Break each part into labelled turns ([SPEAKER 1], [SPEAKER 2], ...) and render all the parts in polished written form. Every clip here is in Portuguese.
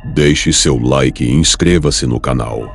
[SPEAKER 1] Deixe seu like e inscreva-se no canal.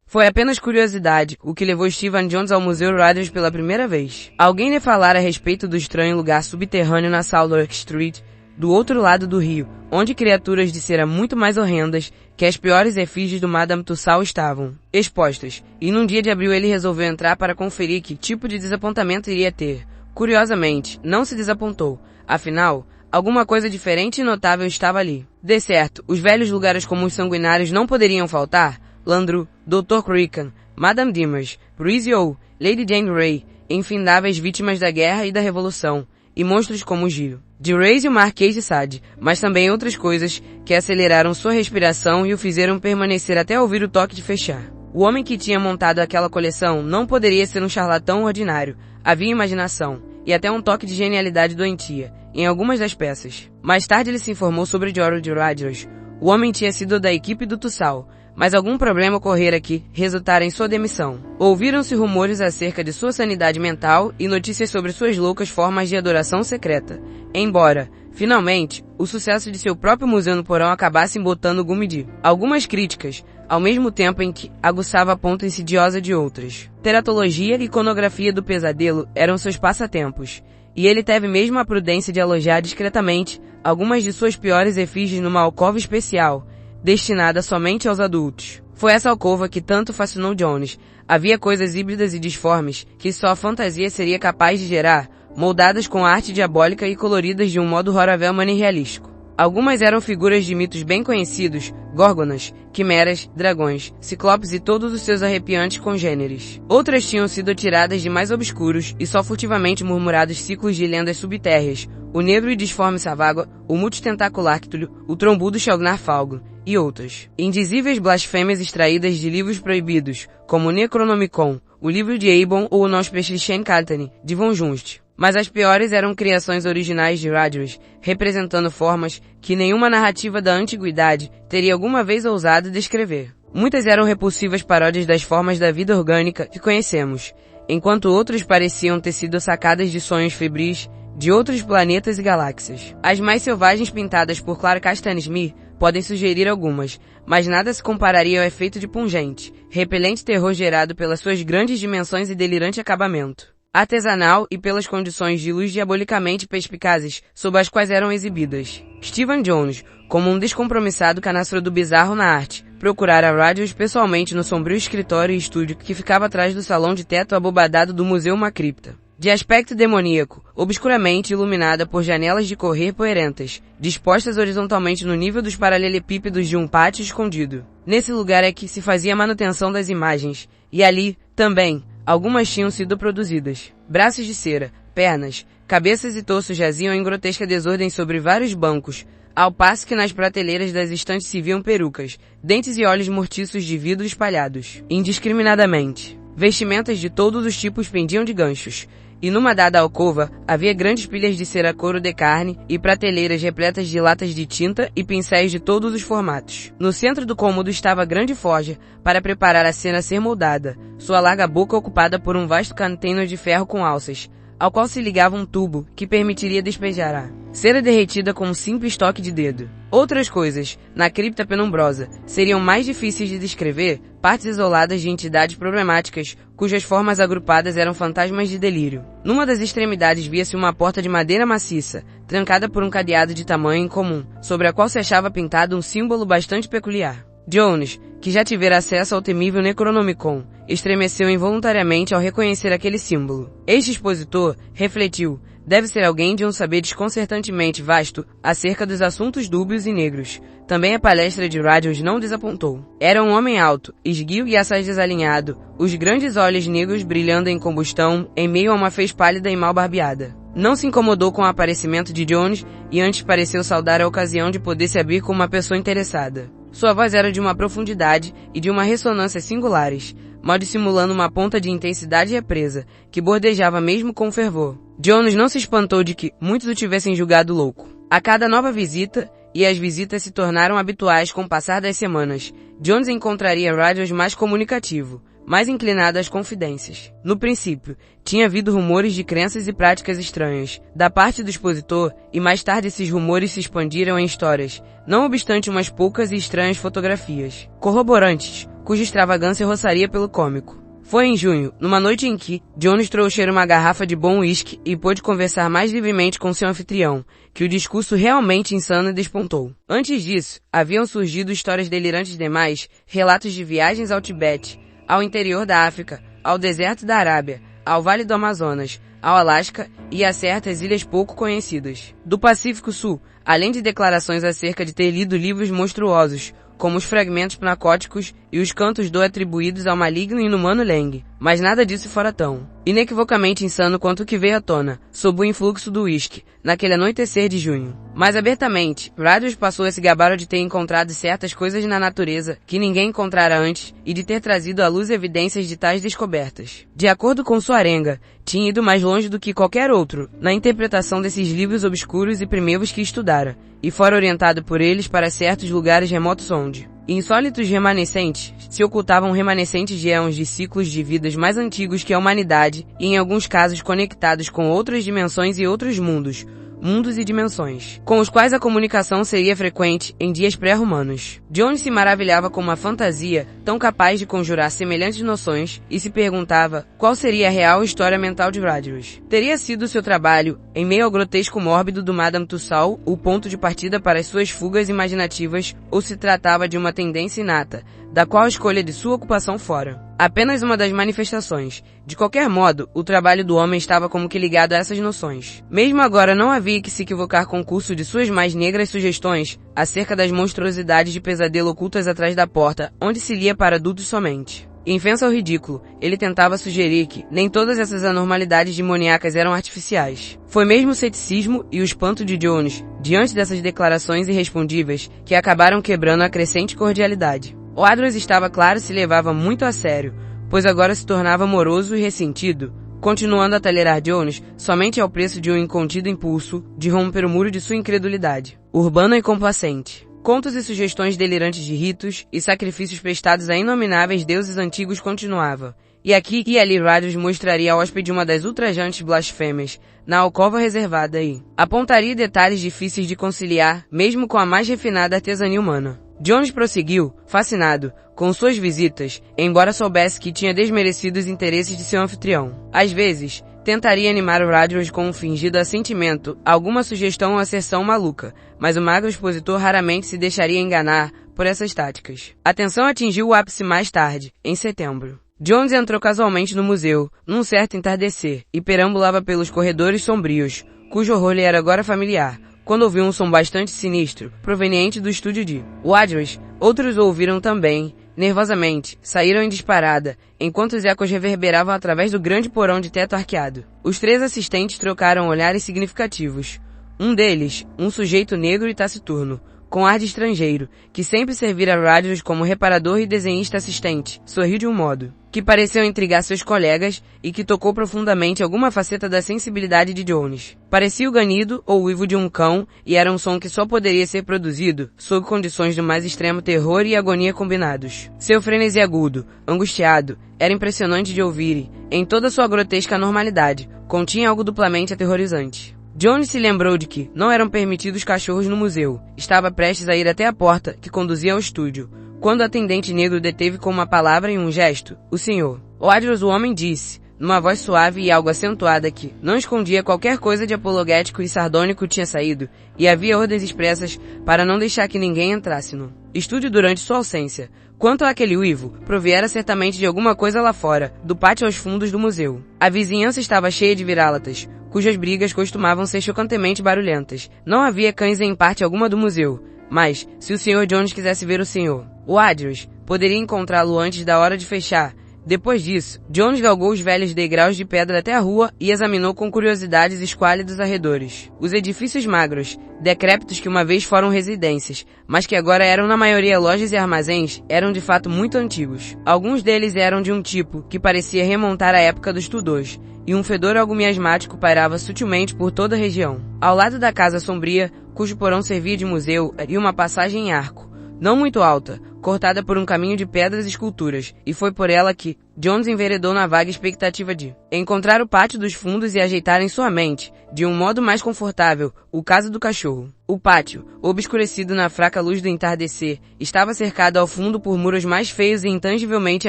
[SPEAKER 2] Foi apenas curiosidade o que levou Steven Jones ao Museu Rogers pela primeira vez. Alguém lhe falara a respeito do estranho lugar subterrâneo na Southwark Street, do outro lado do rio, onde criaturas de cera muito mais horrendas que as piores efígies do Madame Tussauds estavam expostas, e num dia de abril ele resolveu entrar para conferir que tipo de desapontamento iria ter. Curiosamente, não se desapontou, afinal, alguma coisa diferente e notável estava ali. De certo, os velhos lugares comuns sanguinários não poderiam faltar. Landru, Dr. Creakan, Madame Dimmers, Breezy O, Lady Jane Grey, infindáveis vítimas da guerra e da revolução, e monstros como o Giro, de Reis e o Marquês de Sade, mas também outras coisas que aceleraram sua respiração e o fizeram permanecer até ouvir o toque de fechar. O homem que tinha montado aquela coleção não poderia ser um charlatão ordinário. Havia imaginação, e até um toque de genialidade doentia, em algumas das peças. Mais tarde ele se informou sobre George Rogers. O homem tinha sido da equipe do Tussauds, mas algum problema ocorrera que resultara em sua demissão. Ouviram-se rumores acerca de sua sanidade mental e notícias sobre suas loucas formas de adoração secreta. Embora, finalmente, o sucesso de seu próprio museu no porão acabasse embotando o gume de algumas críticas, ao mesmo tempo em que aguçava a ponta insidiosa de outras. Teratologia e iconografia do pesadelo eram seus passatempos, e ele teve mesmo a prudência de alojar discretamente algumas de suas piores efígies numa alcova especial, destinada somente aos adultos. Foi essa alcova que tanto fascinou Jones. Havia coisas híbridas e disformes que só a fantasia seria capaz de gerar, moldadas com arte diabólica e coloridas de um modo roravel manirealístico. Algumas eram figuras de mitos bem conhecidos, górgonas, quimeras, dragões, ciclopes e todos os seus arrepiantes congêneres. Outras tinham sido tiradas de mais obscuros e só furtivamente murmurados ciclos de lendas subtérreas, o negro e disforme Savágua, o multitentacular Cthulhu, o trombudo Shelgnar Falgun, e outras. Indizíveis blasfêmias extraídas de livros proibidos, como o Necronomicon, o livro de Eibon ou o Nosprechlichen Catane, de von Junst. Mas as piores eram criações originais de Rogers, representando formas que nenhuma narrativa da antiguidade teria alguma vez ousado descrever. Muitas eram repulsivas paródias das formas da vida orgânica que conhecemos, enquanto outras pareciam ter sido sacadas de sonhos febris de outros planetas e galáxias. As mais selvagens pintadas por Clark Castanesmith podem sugerir algumas, mas nada se compararia ao efeito de pungente, repelente terror gerado pelas suas grandes dimensões e delirante acabamento artesanal e pelas condições de luz diabolicamente perspicazes sob as quais eram exibidas. Steven Jones, como um descompromissado canastro do bizarro na arte, procurara Rogers pessoalmente no sombrio escritório e estúdio que ficava atrás do salão de teto abobadado do Museu Uma Cripta. De aspecto demoníaco, obscuramente iluminada por janelas de correr poeirentas, dispostas horizontalmente no nível dos paralelepípedos de um pátio escondido. Nesse lugar é que se fazia a manutenção das imagens, e ali, também, algumas tinham sido produzidas. Braços de cera, pernas, cabeças e torsos jaziam em grotesca desordem sobre vários bancos, ao passo que nas prateleiras das estantes se viam perucas, dentes e olhos mortiços de vidro espalhados, indiscriminadamente. Vestimentas de todos os tipos pendiam de ganchos, e numa dada alcova havia grandes pilhas de cera couro de carne e prateleiras repletas de latas de tinta e pincéis de todos os formatos. No centro do cômodo estava a grande forja para preparar a cena a ser moldada, sua larga boca ocupada por um vasto container de ferro com alças, ao qual se ligava um tubo que permitiria despejar a cera derretida com um simples toque de dedo. Outras coisas, na cripta penumbrosa, seriam mais difíceis de descrever, partes isoladas de entidades problemáticas, cujas formas agrupadas eram fantasmas de delírio. Numa das extremidades via-se uma porta de madeira maciça, trancada por um cadeado de tamanho incomum, sobre a qual se achava pintado um símbolo bastante peculiar. Jones, que já tivera acesso ao temível Necronomicon, estremeceu involuntariamente ao reconhecer aquele símbolo. Este expositor refletiu: deve ser alguém de um saber desconcertantemente vasto acerca dos assuntos dúbios e negros. Também a palestra de Rogers não desapontou. Era um homem alto, esguio e assaz desalinhado, os grandes olhos negros brilhando em combustão em meio a uma fez pálida e mal barbeada. Não se incomodou com o aparecimento de Jones e antes pareceu saudar a ocasião de poder se abrir com uma pessoa interessada. Sua voz era de uma profundidade e de uma ressonância singulares, mal dissimulando uma ponta de intensidade represa, que bordejava mesmo com fervor. Jones não se espantou de que muitos o tivessem julgado louco. A cada nova visita, e as visitas se tornaram habituais com o passar das semanas, Jones encontraria Rogers mais comunicativo, mais inclinado às confidências. No princípio, tinha havido rumores de crenças e práticas estranhas, da parte do expositor, e mais tarde esses rumores se expandiram em histórias, não obstante umas poucas e estranhas fotografias, corroborantes, cuja extravagância roçaria pelo cômico. Foi em junho, numa noite em que Jones trouxe uma garrafa de bom uísque e pôde conversar mais livremente com seu anfitrião, que o discurso realmente insano despontou. Antes disso, haviam surgido histórias delirantes demais, relatos de viagens ao Tibete, ao interior da África, ao deserto da Arábia, ao Vale do Amazonas, ao Alasca e a certas ilhas pouco conhecidas. Do Pacífico Sul, além de declarações acerca de ter lido livros monstruosos, como os fragmentos narcóticos e os cantos do atribuídos ao maligno e inumano Leng. Mas nada disso fora tão inequivocamente insano quanto o que veio à tona, sob o influxo do uísque, naquele anoitecer de junho. Mais abertamente, Rogers passou a se gabar de ter encontrado certas coisas na natureza que ninguém encontrara antes e de ter trazido à luz evidências de tais descobertas. De acordo com sua arenga, tinha ido mais longe do que qualquer outro na interpretação desses livros obscuros e primeiros que estudara, e fora orientado por eles para certos lugares remotos onde insólitos remanescentes se ocultavam remanescentes de éons de ciclos de vidas mais antigos que a humanidade e em alguns casos conectados com outras dimensões e outros mundos e dimensões, com os quais a comunicação seria frequente em dias pré-romanos. Jones se maravilhava com uma fantasia tão capaz de conjurar semelhantes noções e se perguntava qual seria a real história mental de Rogers. Teria sido seu trabalho, em meio ao grotesco mórbido do Madame Tussauds, o ponto de partida para as suas fugas imaginativas, ou se tratava de uma tendência inata, da qual a escolha de sua ocupação fora apenas uma das manifestações. De qualquer modo, o trabalho do homem estava como que ligado a essas noções. Mesmo agora não havia que se equivocar com o curso de suas mais negras sugestões acerca das monstruosidades de pesadelo ocultas atrás da porta, onde se lia para adultos somente. Infenso ao ridículo, ele tentava sugerir que nem todas essas anormalidades demoníacas eram artificiais. Foi mesmo o ceticismo e o espanto de Jones, diante dessas declarações irrespondíveis, que acabaram quebrando a crescente cordialidade. Rogers estava claro se levava muito a sério, pois agora se tornava moroso e ressentido, continuando a talherar Jones somente ao preço de um incontido impulso de romper o muro de sua incredulidade, urbana e complacente. Contos e sugestões delirantes de ritos e sacrifícios prestados a inomináveis deuses antigos continuava, e aqui e ali Rogers mostraria ao hóspede uma das ultrajantes blasfêmias, na alcova reservada e apontaria detalhes difíceis de conciliar, mesmo com a mais refinada artesania humana. Jones prosseguiu, fascinado, com suas visitas, embora soubesse que tinha desmerecido os interesses de seu anfitrião. Às vezes, tentaria animar o Rogers com um fingido assentimento, alguma sugestão ou asserção maluca, mas o magro expositor raramente se deixaria enganar por essas táticas. A tensão atingiu o ápice mais tarde, em setembro. Jones entrou casualmente no museu, num certo entardecer, e perambulava pelos corredores sombrios, cujo horror lhe era agora familiar, quando ouviu um som bastante sinistro, proveniente do estúdio de Rogers. Outros o ouviram também, nervosamente, saíram em disparada, enquanto os ecos reverberavam através do grande porão de teto arqueado. Os 3 assistentes trocaram olhares significativos. Um deles, um sujeito negro e taciturno, com ar de estrangeiro, que sempre servira Rogers como reparador e desenhista assistente, sorriu de um modo que pareceu intrigar seus colegas e que tocou profundamente alguma faceta da sensibilidade de Jones. Parecia o ganido ou uivo de um cão, e era um som que só poderia ser produzido sob condições do mais extremo terror e agonia combinados. Seu frenesi agudo, angustiado, era impressionante de ouvir e, em toda sua grotesca normalidade, continha algo duplamente aterrorizante. Jones se lembrou de que não eram permitidos cachorros no museu. Estava prestes a ir até a porta que conduzia ao estúdio, quando o atendente negro deteve com uma palavra e um gesto, o senhor. Rogers, o homem, disse, numa voz suave e algo acentuada que não escondia qualquer coisa de apologético e sardônico tinha saído, e havia ordens expressas para não deixar que ninguém entrasse no estúdio durante sua ausência. Quanto àquele uivo, proviera certamente de alguma coisa lá fora, do pátio aos fundos do museu. A vizinhança estava cheia de vira-latas, cujas brigas costumavam ser chocantemente barulhentas. Não havia cães em parte alguma do museu, mas, se o Sr. Jones quisesse ver o Sr. Rogers, poderia encontrá-lo antes da hora de fechar. Depois disso, Jones galgou os velhos degraus de pedra até a rua e examinou com curiosidade os esquálidos arredores. Os edifícios magros, decrépitos que uma vez foram residências, mas que agora eram na maioria lojas e armazéns, eram de fato muito antigos. Alguns deles eram de um tipo que parecia remontar à época dos Tudors, e um fedor algo miasmático pairava sutilmente por toda a região. Ao lado da casa sombria, cujo porão servia de museu, havia uma passagem em arco, não muito alta, cortada por um caminho de pedras e esculturas, e foi por ela que Jones enveredou na vaga expectativa de encontrar o pátio dos fundos e ajeitar em sua mente, de um modo mais confortável, o caso do cachorro. O pátio, obscurecido na fraca luz do entardecer, estava cercado ao fundo por muros mais feios e intangivelmente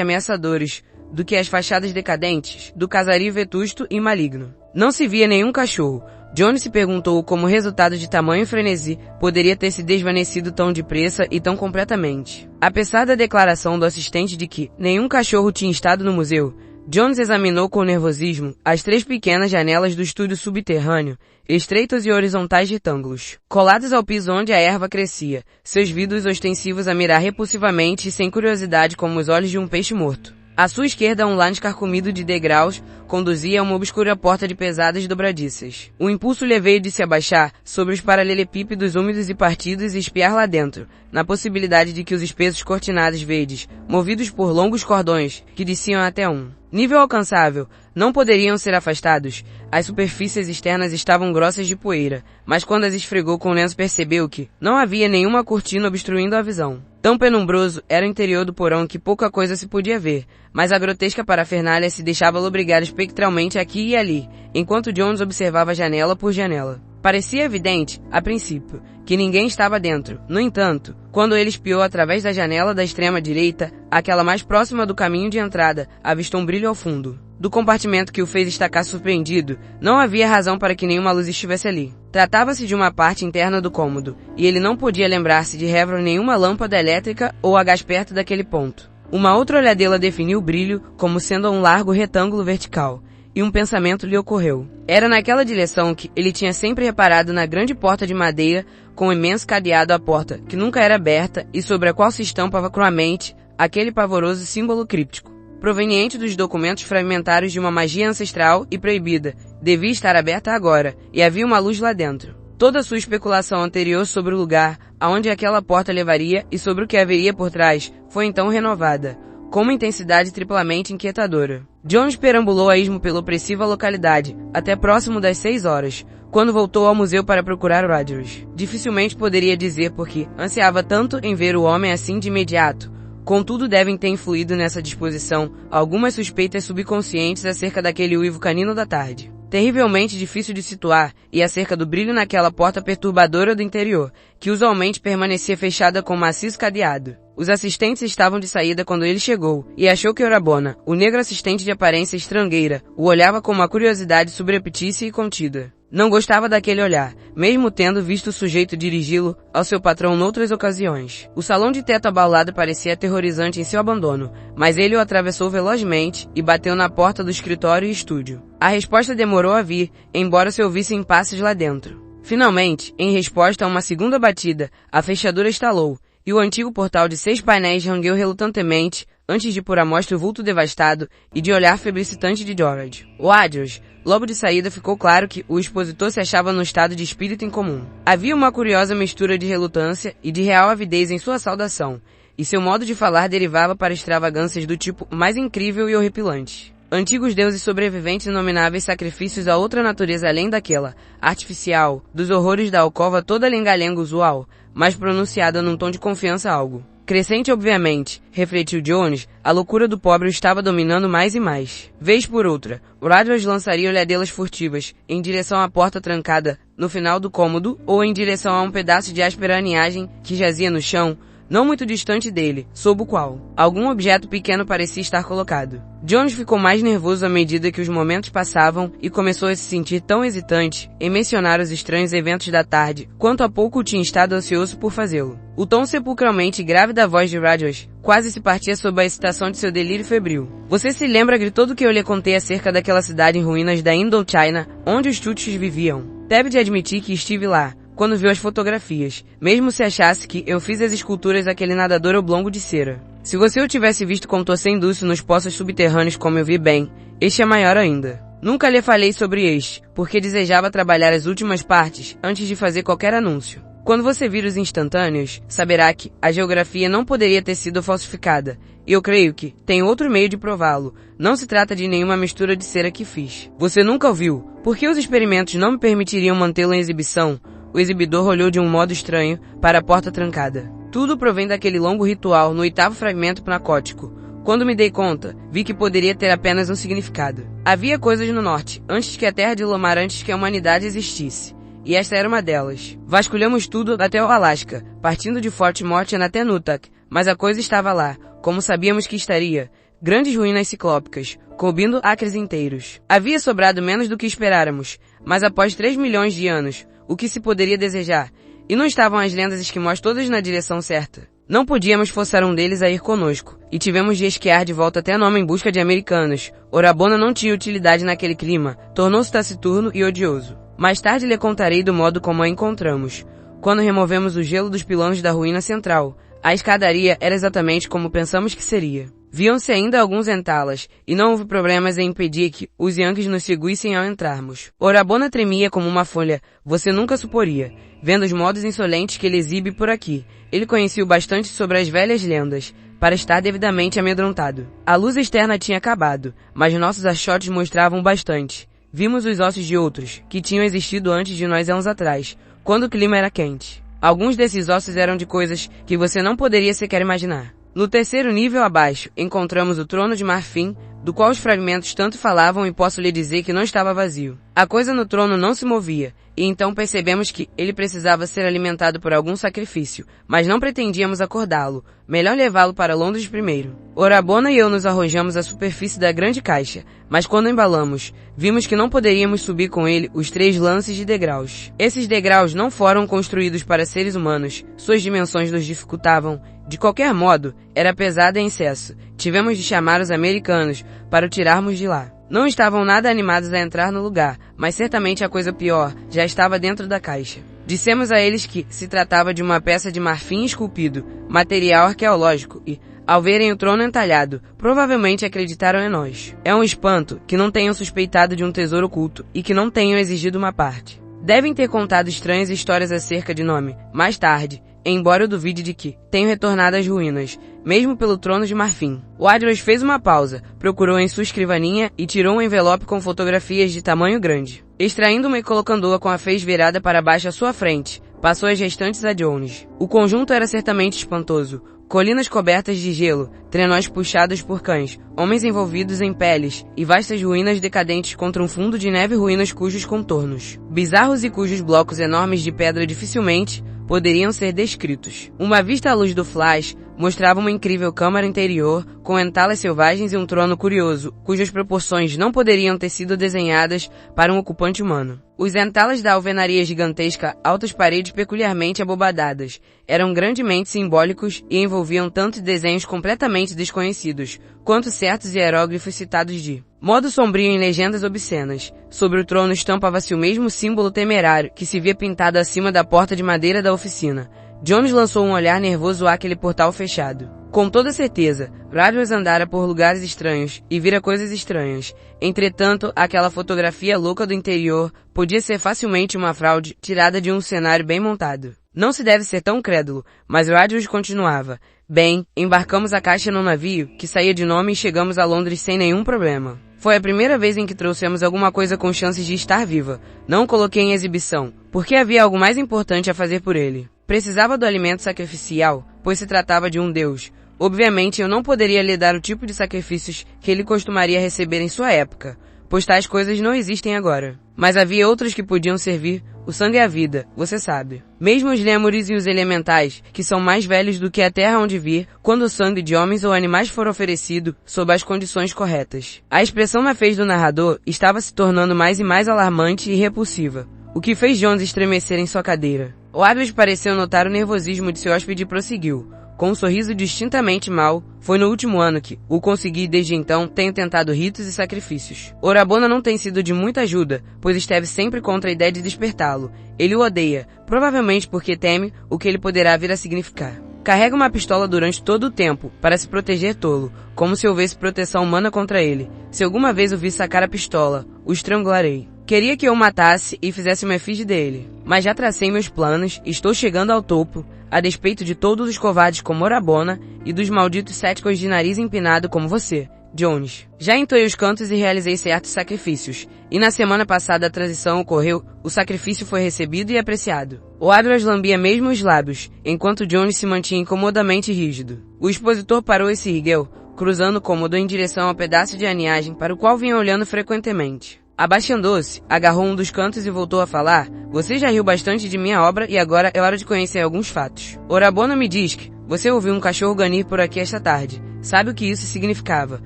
[SPEAKER 2] ameaçadores do que as fachadas decadentes do casario vetusto e maligno. Não se via nenhum cachorro. Jones se perguntou como resultado de tamanho frenesi poderia ter se desvanecido tão depressa e tão completamente. Apesar da declaração do assistente de que nenhum cachorro tinha estado no museu, Jones examinou com nervosismo as 3 pequenas janelas do estúdio subterrâneo, estreitos e horizontais retângulos, colados ao piso onde a erva crescia, seus vidros ostensivos a mirar repulsivamente e sem curiosidade como os olhos de um peixe morto. À sua esquerda, um line carcomido de degraus conduzia a uma obscura porta de pesadas dobradiças. O impulso lhe veio de se abaixar sobre os paralelepípedos úmidos e partidos e espiar lá dentro, na possibilidade de que os espessos cortinados verdes, movidos por longos cordões, que desciam até um nível alcançável, não poderiam ser afastados. As superfícies externas estavam grossas de poeira, mas quando as esfregou com o lenço percebeu que não havia nenhuma cortina obstruindo a visão. Tão penumbroso era o interior do porão que pouca coisa se podia ver, mas a grotesca parafernália se deixava lobrigar espectralmente aqui e ali, enquanto Jones observava janela por janela. Parecia evidente, a princípio, que ninguém estava dentro. No entanto, quando ele espiou através da janela da extrema direita, aquela mais próxima do caminho de entrada, avistou um brilho ao fundo do compartimento que o fez estacar surpreendido. Não havia razão para que nenhuma luz estivesse ali. Tratava-se de uma parte interna do cômodo, e ele não podia lembrar-se de rever nenhuma lâmpada elétrica ou a gás perto daquele ponto. Uma outra olhadela definiu o brilho como sendo um largo retângulo vertical, e um pensamento lhe ocorreu. Era naquela direção que ele tinha sempre reparado na grande porta de madeira com um imenso cadeado à porta, que nunca era aberta e sobre a qual se estampava cruamente aquele pavoroso símbolo críptico, proveniente dos documentos fragmentários de uma magia ancestral e proibida. Devia estar aberta agora, e havia uma luz lá dentro. Toda sua especulação anterior sobre o lugar aonde aquela porta levaria e sobre o que haveria por trás foi então renovada, com uma intensidade triplamente inquietadora. Jones perambulou a esmo pela opressiva localidade, até próximo das 6 horas, quando voltou ao museu para procurar Rogers. Dificilmente poderia dizer por que ansiava tanto em ver o homem assim de imediato. Contudo, devem ter influído nessa disposição algumas suspeitas subconscientes acerca daquele uivo canino da tarde, terrivelmente difícil de situar, e acerca do brilho naquela porta perturbadora do interior, que usualmente permanecia fechada com maciço cadeado. Os assistentes estavam de saída quando ele chegou, e achou que Orabona, o negro assistente de aparência estrangeira, o olhava com uma curiosidade subreptícia e contida. Não gostava daquele olhar, mesmo tendo visto o sujeito dirigi-lo ao seu patrão noutras ocasiões. O salão de teto abaulado parecia aterrorizante em seu abandono, mas ele o atravessou velozmente e bateu na porta do escritório e estúdio. A resposta demorou a vir, embora se ouvissem passos lá dentro. Finalmente, em resposta a uma segunda batida, a fechadura estalou, e o antigo portal de 6 painéis rangueu relutantemente, antes de pôr à mostra o vulto devastado e de olhar febricitante de George. Rogers, logo de saída ficou claro que o expositor se achava num estado de espírito incomum. Havia uma curiosa mistura de relutância e de real avidez em sua saudação, e seu modo de falar derivava para extravagâncias do tipo mais incrível e horripilante. Antigos deuses sobreviventes inomináveis sacrifícios a outra natureza além daquela, artificial, dos horrores da alcova toda lenga-lenga usual, mas pronunciada num tom de confiança algo crescente obviamente, refletiu Jones, a loucura do pobre o estava dominando mais e mais. Vez por outra, Rogers lançaria olhadelas furtivas, em direção à porta trancada, no final do cômodo, ou em direção a um pedaço de áspera aninhagem que jazia no chão, não muito distante dele, sob o qual algum objeto pequeno parecia estar colocado. Jones ficou mais nervoso à medida que os momentos passavam e começou a se sentir tão hesitante em mencionar os estranhos eventos da tarde, quanto há pouco tinha estado ansioso por fazê-lo. O tom sepulcralmente grave da voz de Rogers quase se partia sob a excitação de seu delírio febril. Você se lembra, gritou, do que eu lhe contei acerca daquela cidade em ruínas da Indochina, onde os Tuchus viviam? Deve de admitir que estive lá, quando viu as fotografias, mesmo se achasse que eu fiz as esculturas daquele nadador oblongo de cera. Se você o tivesse visto com torcer indúcio nos poços subterrâneos como eu vi bem, este é maior ainda. Nunca lhe falei sobre este, porque desejava trabalhar as últimas partes antes de fazer qualquer anúncio. Quando você vir os instantâneos, saberá que a geografia não poderia ter sido falsificada, e eu creio que tem outro meio de prová-lo. Não se trata de nenhuma mistura de cera que fiz. Você nunca o viu, porque os experimentos não me permitiriam mantê-lo em exibição. O exibidor olhou de um modo estranho para a porta trancada. Tudo provém daquele longo ritual no 8º fragmento pnacótico. Quando me dei conta, vi que poderia ter apenas um significado. Havia coisas no norte, antes que a Terra de Lomar, antes que a humanidade existisse. E esta era uma delas. Vasculhamos tudo até o Alasca, partindo de Fort Morton até Nutak, mas a coisa estava lá, como sabíamos que estaria. Grandes ruínas ciclópicas, cobrindo acres inteiros. Havia sobrado menos do que esperáramos, mas após 3 milhões de anos, o que se poderia desejar? E não estavam as lendas esquimós todas na direção certa. Não podíamos forçar um deles a ir conosco, e tivemos de esquiar de volta até Nome em busca de americanos. Orabona não tinha utilidade naquele clima, tornou-se taciturno e odioso. Mais tarde lhe contarei do modo como a encontramos. Quando removemos o gelo dos pilanos da ruína central, a escadaria era exatamente como pensamos que seria. Viam-se ainda alguns entalas, e não houve problemas em impedir que os Yankees nos seguissem ao entrarmos. Orabona tremia como uma folha, você nunca suporia, vendo os modos insolentes que ele exibe por aqui. Ele conhecia bastante sobre as velhas lendas, para estar devidamente amedrontado. A luz externa tinha acabado, mas nossos achotes mostravam bastante. Vimos os ossos de outros, que tinham existido antes de nós anos atrás, quando o clima era quente. Alguns desses ossos eram de coisas que você não poderia sequer imaginar. No 3º nível abaixo, encontramos o trono de marfim, do qual os fragmentos tanto falavam e posso lhe dizer que não estava vazio. A coisa no trono não se movia, e então percebemos que ele precisava ser alimentado por algum sacrifício, mas não pretendíamos acordá-lo, melhor levá-lo para Londres primeiro. Orabona e eu nos arrojamos à superfície da grande caixa, mas quando embalamos, vimos que não poderíamos subir com ele os 3 lances de degraus. Esses degraus não foram construídos para seres humanos, suas dimensões nos dificultavam. De qualquer modo, era pesado em excesso. Tivemos de chamar os americanos para o tirarmos de lá. Não estavam nada animados a entrar no lugar, mas certamente a coisa pior já estava dentro da caixa. Dissemos a eles que se tratava de uma peça de marfim esculpido, material arqueológico, e, ao verem o trono entalhado, provavelmente acreditaram em nós. É um espanto que não tenham suspeitado de um tesouro oculto e que não tenham exigido uma parte. Devem ter contado estranhas histórias acerca de Nome, mais tarde, embora eu duvide de que tenham retornado às ruínas, mesmo pelo trono de marfim. Wadros fez uma pausa, procurou em sua escrivaninha e tirou um envelope com fotografias de tamanho grande. Extraindo uma e colocando-a com a fez virada para baixo à sua frente, passou as restantes a Jones. O conjunto era certamente espantoso. Colinas cobertas de gelo, trenós puxados por cães, homens envolvidos em peles e vastas ruínas decadentes contra um fundo de neve, ruínas cujos contornos, bizarros e cujos blocos enormes de pedra dificilmente poderiam ser descritos. Uma vista à luz do flash mostrava uma incrível câmara interior, com entalas selvagens e um trono curioso, cujas proporções não poderiam ter sido desenhadas para um ocupante humano. Os entalas da alvenaria gigantesca, altas paredes peculiarmente abobadadas, eram grandemente simbólicos e envolviam tanto desenhos completamente desconhecidos, quanto certos hieróglifos citados de modo sombrio em legendas obscenas. Sobre o trono estampava-se o mesmo símbolo temerário que se via pintado acima da porta de madeira da oficina. Jones lançou um olhar nervoso àquele portal fechado. Com toda certeza, Wadros andara por lugares estranhos e vira coisas estranhas. Entretanto, aquela fotografia louca do interior podia ser facilmente uma fraude tirada de um cenário bem montado. Não se deve ser tão crédulo, mas Wadros continuava. Bem, embarcamos a caixa num navio que saía de Nome e chegamos a Londres sem nenhum problema. Foi a primeira vez em que trouxemos alguma coisa com chances de estar viva. Não coloquei em exibição, porque havia algo mais importante a fazer por ele. Precisava do alimento sacrificial, pois se tratava de um deus. Obviamente eu não poderia lhe dar o tipo de sacrifícios que ele costumaria receber em sua época, pois tais coisas não existem agora. Mas havia outros que podiam servir. O sangue é a vida, você sabe. Mesmo os lêmures e os elementais, que são mais velhos do que a terra onde vir, quando o sangue de homens ou animais for oferecido sob as condições corretas. A expressão na face do narrador estava se tornando mais e mais alarmante e repulsiva, o que fez Jones estremecer em sua cadeira. Wadros pareceu notar o nervosismo de seu hóspede e prosseguiu. Com um sorriso distintamente mau, foi no último ano que o consegui e desde então tenho tentado ritos e sacrifícios. Orabona não tem sido de muita ajuda, pois esteve sempre contra a ideia de despertá-lo. Ele o odeia, provavelmente porque teme o que ele poderá vir a significar. Carrega uma pistola durante todo o tempo, para se proteger tolo, como se houvesse proteção humana contra ele. Se alguma vez o vi sacar a pistola, o estrangularei. Queria que eu o matasse e fizesse uma efígie dele. Mas já tracei meus planos e estou chegando ao topo, a despeito de todos os covardes como Orabona e dos malditos céticos de nariz empinado como você. Jones. Já entoei os cantos e realizei certos sacrifícios, e na semana passada a transição ocorreu, o sacrifício foi recebido e apreciado. O Adras lambia mesmo os lábios, enquanto Jones se mantinha incomodamente rígido. O expositor parou e se ergueu, cruzando o cômodo em direção ao pedaço de aniagem para o qual vinha olhando frequentemente. Abaixando-se, agarrou um dos cantos e voltou a falar: "Você já riu bastante de minha obra e agora é hora de conhecer alguns fatos. Orabona me diz que você ouviu um cachorro ganir por aqui esta tarde. Sabe o que isso significava?"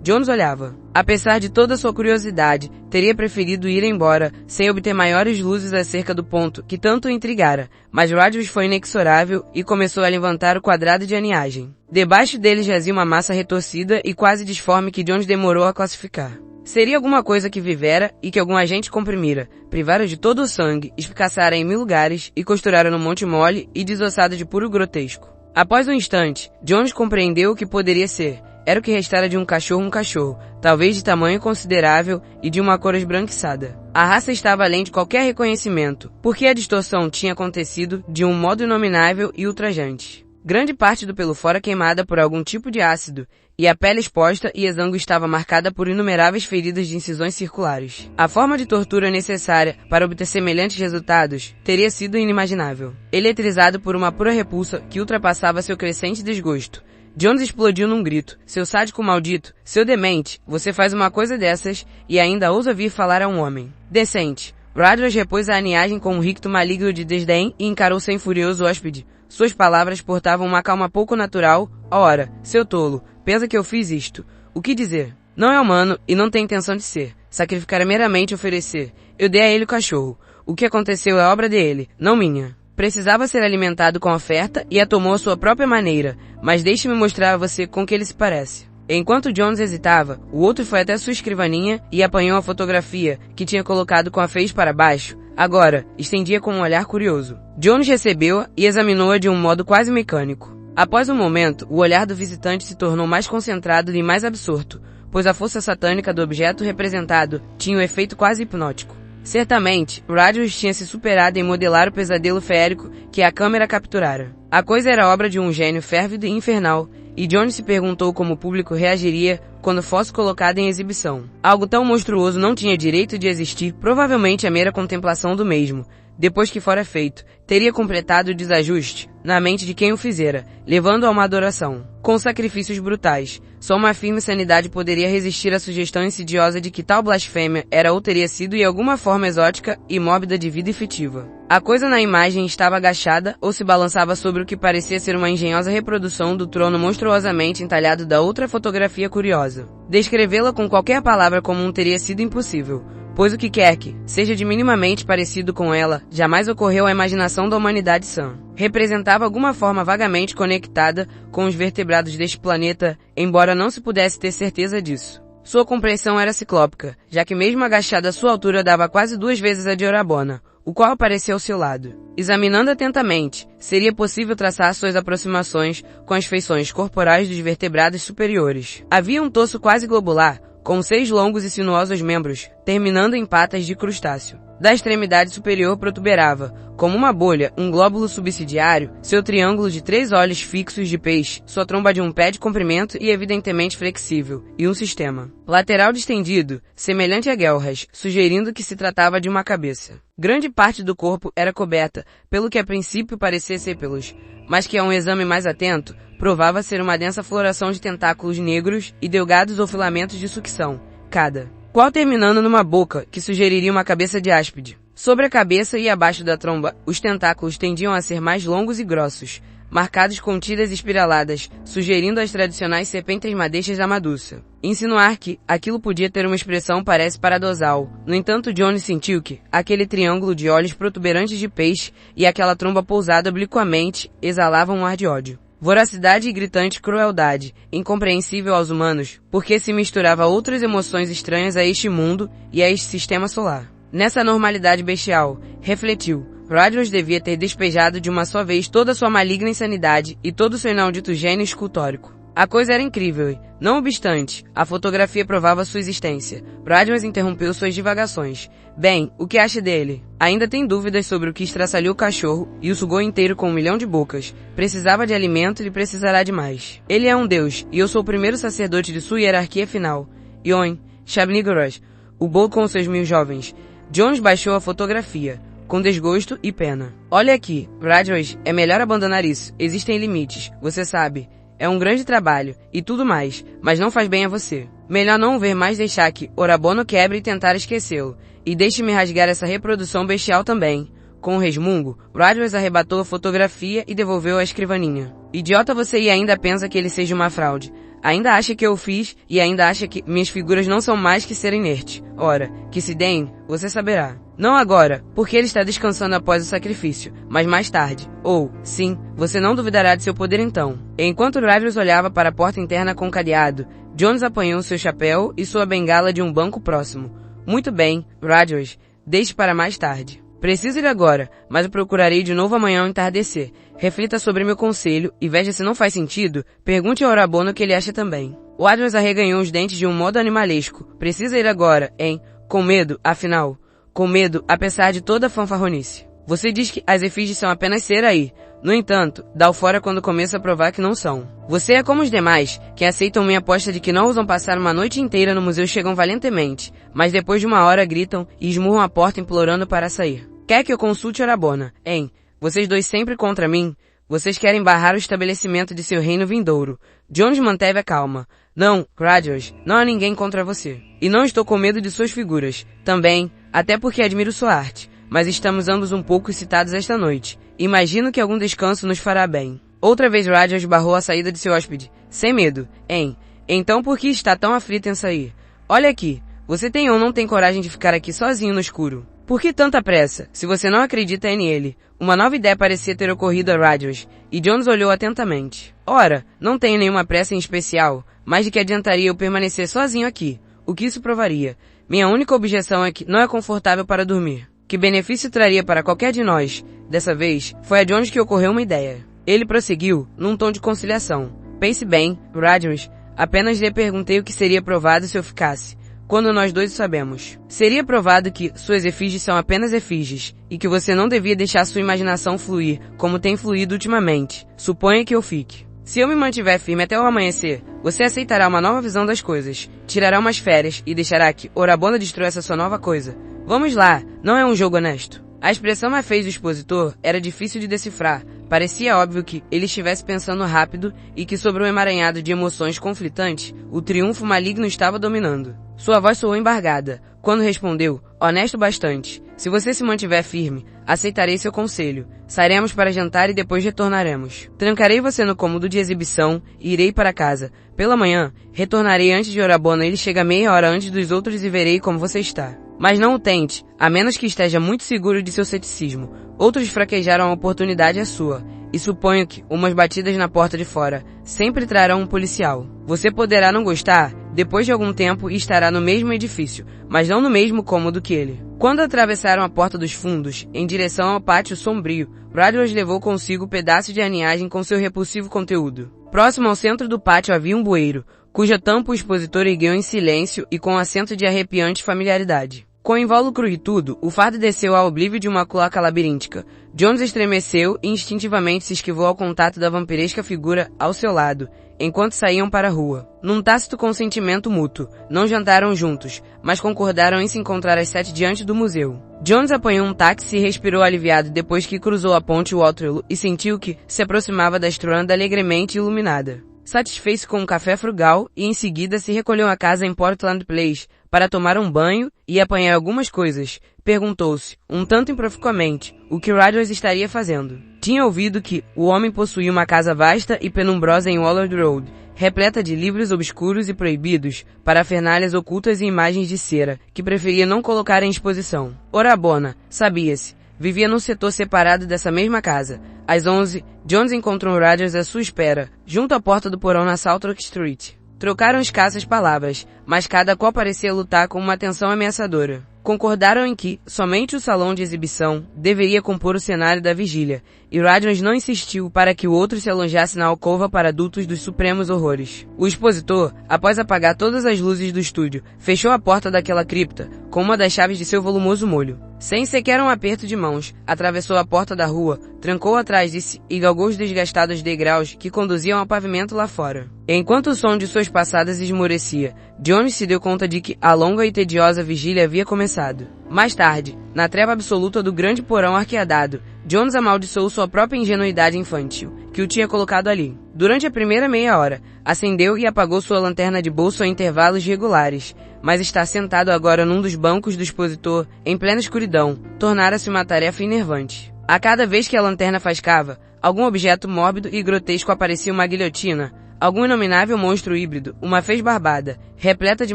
[SPEAKER 2] Jones olhava. Apesar de toda sua curiosidade, teria preferido ir embora, sem obter maiores luzes acerca do ponto que tanto o intrigara, mas Rogers foi inexorável e começou a levantar o quadrado de aniagem. Debaixo dele jazia uma massa retorcida e quase disforme que Jones demorou a classificar. Seria alguma coisa que vivera e que algum agente comprimira, privara de todo o sangue, espicaçara em 1000 lugares e costurara no monte mole e desossado de puro grotesco. Após um instante, Jones compreendeu o que poderia ser. Era o que restara de um cachorro, talvez de tamanho considerável e de uma cor esbranquiçada. A raça estava além de qualquer reconhecimento, porque a distorção tinha acontecido de um modo inominável e ultrajante. Grande parte do pelo fora queimada por algum tipo de ácido, e a pele exposta e exangue estava marcada por inumeráveis feridas de incisões circulares. A forma de tortura necessária para obter semelhantes resultados teria sido inimaginável. Eletrizado por uma pura repulsa que ultrapassava seu crescente desgosto, Jones explodiu num grito: "Seu sádico maldito, seu demente, você faz uma coisa dessas e ainda ousa vir falar a um homem decente." Rogers repôs a aniagem com um ricto maligno de desdém e encarou sem furioso hóspede. Suas palavras portavam uma calma pouco natural. "Ora, seu tolo, pensa que eu fiz isto. O que dizer? Não é humano e não tem intenção de ser. Sacrificar é meramente oferecer. Eu dei a ele o cachorro. O que aconteceu é obra dele, não minha. Precisava ser alimentado com oferta e a tomou à sua própria maneira, mas deixe-me mostrar a você com que ele se parece." Enquanto Jones hesitava, o outro foi até sua escrivaninha e apanhou a fotografia, que tinha colocado com a face para baixo. Agora, estendia com um olhar curioso. Jones recebeu-a e examinou-a de um modo quase mecânico. Após um momento, o olhar do visitante se tornou mais concentrado e mais absorto, pois a força satânica do objeto representado tinha um efeito quase hipnótico. Certamente, Rogers tinha se superado em modelar o pesadelo feérico que a câmera capturara. A coisa era obra de um gênio férvido e infernal, e Jones se perguntou como o público reagiria quando fosse colocado em exibição. Algo tão monstruoso não tinha direito de existir, provavelmente a mera contemplação do mesmo, depois que fora feito, teria completado o desajuste na mente de quem o fizera, levando a uma adoração. Com sacrifícios brutais, só uma firme sanidade poderia resistir à sugestão insidiosa de que tal blasfêmia era ou teria sido em alguma forma exótica e mórbida de vida efetiva. A coisa na imagem estava agachada ou se balançava sobre o que parecia ser uma engenhosa reprodução do trono monstruosamente entalhado da outra fotografia curiosa. Descrevê-la com qualquer palavra comum teria sido impossível, pois o que quer que seja de minimamente parecido com ela jamais ocorreu à imaginação da humanidade sã. Representava alguma forma vagamente conectada com os vertebrados deste planeta, embora não se pudesse ter certeza disso. Sua compreensão era ciclópica, já que mesmo agachada à sua altura dava quase 2 vezes a de Orabona, o qual aparecia ao seu lado. Examinando atentamente, seria possível traçar suas aproximações com as feições corporais dos vertebrados superiores. Havia um torso quase globular, com 6 longos e sinuosos membros, terminando em patas de crustáceo. Da extremidade superior protuberava, como uma bolha, um glóbulo subsidiário, seu triângulo de 3 olhos fixos de peixe, sua tromba de um pé de comprimento e evidentemente flexível, e um sistema lateral distendido, semelhante a guelras, sugerindo que se tratava de uma cabeça. Grande parte do corpo era coberta, pelo que a princípio parecia ser pelos, mas que a um exame mais atento, provava ser uma densa floração de tentáculos negros e delgados ou filamentos de sucção, cada qual terminando numa boca que sugeriria uma cabeça de áspide. Sobre a cabeça e abaixo da tromba, os tentáculos tendiam a ser mais longos e grossos, marcados com tiras espiraladas, sugerindo as tradicionais serpentes madeixas da Madusa. Insinuar que aquilo podia ter uma expressão parece paradoxal. No entanto, Jones sentiu que aquele triângulo de olhos protuberantes de peixe e aquela tromba pousada obliquamente exalavam um ar de ódio. Voracidade e gritante crueldade, incompreensível aos humanos, porque se misturava a outras emoções estranhas a este mundo e a este sistema solar. Nessa normalidade bestial, refletiu, Rogers devia ter despejado de uma só vez toda sua maligna insanidade e todo o seu inaudito gênio escultórico. A coisa era incrível e, não obstante, a fotografia provava sua existência. Rogers interrompeu suas divagações. Bem, o que acha dele? Ainda tem dúvidas sobre o que estraçalhou o cachorro e o sugou inteiro com 1 milhão de bocas. Precisava de alimento e precisará de mais. Ele é um deus, e eu sou o primeiro sacerdote de sua hierarquia final. Yoin, Shabnigarosh, o Bol com seus 1000 jovens. Jones baixou a fotografia, com desgosto e pena. Olha aqui, Rogers, é melhor abandonar isso. Existem limites, você sabe. É um grande trabalho, e tudo mais, mas não faz bem a você. Melhor não o ver mais, deixar que Orabono quebre e tentar esquecê-lo. E deixe-me rasgar essa reprodução bestial também. Com um resmungo, Rogers arrebatou a fotografia e devolveu à escrivaninha. Idiota você e ainda pensa que ele seja uma fraude. Ainda acha que eu fiz e ainda acha que minhas figuras não são mais que ser inerte. Ora, que se deem, você saberá. Não agora, porque ele está descansando após o sacrifício, mas mais tarde. Ou, sim, você não duvidará de seu poder então. Enquanto Rogers olhava para a porta interna com cadeado, Jones apanhou seu chapéu e sua bengala de um banco próximo. Muito bem, Rogers, deixe para mais tarde. Preciso ir agora, mas o procurarei de novo amanhã ao entardecer. Reflita sobre meu conselho e veja se não faz sentido, pergunte ao Orabono o que ele acha também. Rogers arreganhou os dentes de um modo animalesco. Precisa ir agora, hein? Com medo, afinal. Com medo, apesar de toda a fanfarronice. Você diz que as efígies são apenas cera aí. No entanto, dá o fora quando começa a provar que não são. Você é como os demais, que aceitam minha aposta de que não ousam passar uma noite inteira no museu, chegam valentemente, mas depois de 1 hora gritam e esmurram a porta implorando para sair. Quer que eu consulte Orabona, hein? Vocês dois sempre contra mim? Vocês querem barrar o estabelecimento de seu reino vindouro. Jones manteve a calma. Não, Rogers, não há ninguém contra você. E não estou com medo de suas figuras. Também, até porque admiro sua arte. Mas estamos ambos um pouco excitados esta noite. Imagino que algum descanso nos fará bem. Outra vez Rogers barrou a saída de seu hóspede. Sem medo, hein? Então por que está tão aflito em sair? Olha aqui, você tem ou não tem coragem de ficar aqui sozinho no escuro? Por que tanta pressa, se você não acredita nele? Uma nova ideia parecia ter ocorrido a Rogers, e Jones olhou atentamente. Ora, não tenho nenhuma pressa em especial, mas de que adiantaria eu permanecer sozinho aqui? O que isso provaria? Minha única objeção é que não é confortável para dormir. Que benefício traria para qualquer de nós? Dessa vez, foi a Jones que ocorreu uma ideia. Ele prosseguiu, num tom de conciliação. Pense bem, Rogers, apenas lhe perguntei o que seria provado se eu ficasse. Quando nós dois o sabemos. Seria provado que suas efígies são apenas efígies, e que você não devia deixar sua imaginação fluir, como tem fluído ultimamente. Suponha que eu fique. Se eu me mantiver firme até o amanhecer, você aceitará uma nova visão das coisas, tirará umas férias e deixará que Orabona destrua essa sua nova coisa. Vamos lá, não é um jogo honesto. A expressão mais fez do expositor era difícil de decifrar. Parecia óbvio que ele estivesse pensando rápido e que sobre um emaranhado de emoções conflitantes, o triunfo maligno estava dominando. Sua voz soou embargada. Quando respondeu, honesto bastante. Se você se mantiver firme, aceitarei seu conselho. Sairemos para jantar e depois retornaremos. Trancarei você no cômodo de exibição e irei para casa. Pela manhã, retornarei antes de Orabona. Ele chega meia hora antes dos outros e verei como você está. Mas não o tente, a menos que esteja muito seguro de seu ceticismo. Outros fraquejaram a oportunidade é sua. E suponho que umas batidas na porta de fora sempre trarão um policial. Você poderá não gostar, depois de algum tempo, e estará no mesmo edifício, mas não no mesmo cômodo que ele. Quando atravessaram a porta dos fundos, em direção ao pátio sombrio, Rogers levou consigo pedaços de aninhagem com seu repulsivo conteúdo. Próximo ao centro do pátio havia um bueiro, cuja tampa o expositor ergueu em silêncio e com acento de arrepiante familiaridade. Com invólucro e tudo, o fardo desceu ao oblívio de uma cloaca labiríntica. Jones estremeceu e instintivamente se esquivou ao contato da vampiresca figura ao seu lado, enquanto saíam para a rua. Num tácito consentimento mútuo, não jantaram juntos, mas concordaram em se encontrar às 7 diante do museu. Jones apanhou um táxi e respirou aliviado depois que cruzou a ponte Waterloo e sentiu que se aproximava da Strand alegremente iluminada. Satisfez-se com um café frugal e em seguida se recolheu à casa em Portland Place para tomar um banho e apanhar algumas coisas. Perguntou-se, um tanto improficuamente, o que Rogers estaria fazendo. Tinha ouvido que o homem possuía uma casa vasta e penumbrosa em Wallard Road, repleta de livros obscuros e proibidos, parafernalhas ocultas e imagens de cera, que preferia não colocar em exposição. Orabona, sabia-se, vivia num setor separado dessa mesma casa. Às 11, Jones encontrou Rogers à sua espera, junto à porta do porão na Southwark Street. Trocaram escassas palavras, mas cada qual parecia lutar com uma tensão ameaçadora. Concordaram em que somente o salão de exibição deveria compor o cenário da vigília, e Radians não insistiu para que o outro se alojasse na alcova para adultos dos supremos horrores. O expositor, após apagar todas as luzes do estúdio, fechou a porta daquela cripta com uma das chaves de seu volumoso molho. Sem sequer um aperto de mãos, atravessou a porta da rua, trancou atrás de si e galgou os desgastados degraus que conduziam ao pavimento lá fora. Enquanto o som de suas passadas esmorecia, Jones se deu conta de que a longa e tediosa vigília havia começado. Mais tarde, na treva absoluta do grande porão arqueadado, Jones amaldiçoou sua própria ingenuidade infantil, que o tinha colocado ali. Durante a primeira meia hora, acendeu e apagou sua lanterna de bolso a intervalos regulares, mas estar sentado agora num dos bancos do expositor, em plena escuridão, tornara-se uma tarefa enervante. A cada vez que a lanterna faiscava, algum objeto mórbido e grotesco aparecia uma guilhotina, algum inominável monstro híbrido, uma fez barbada, repleta de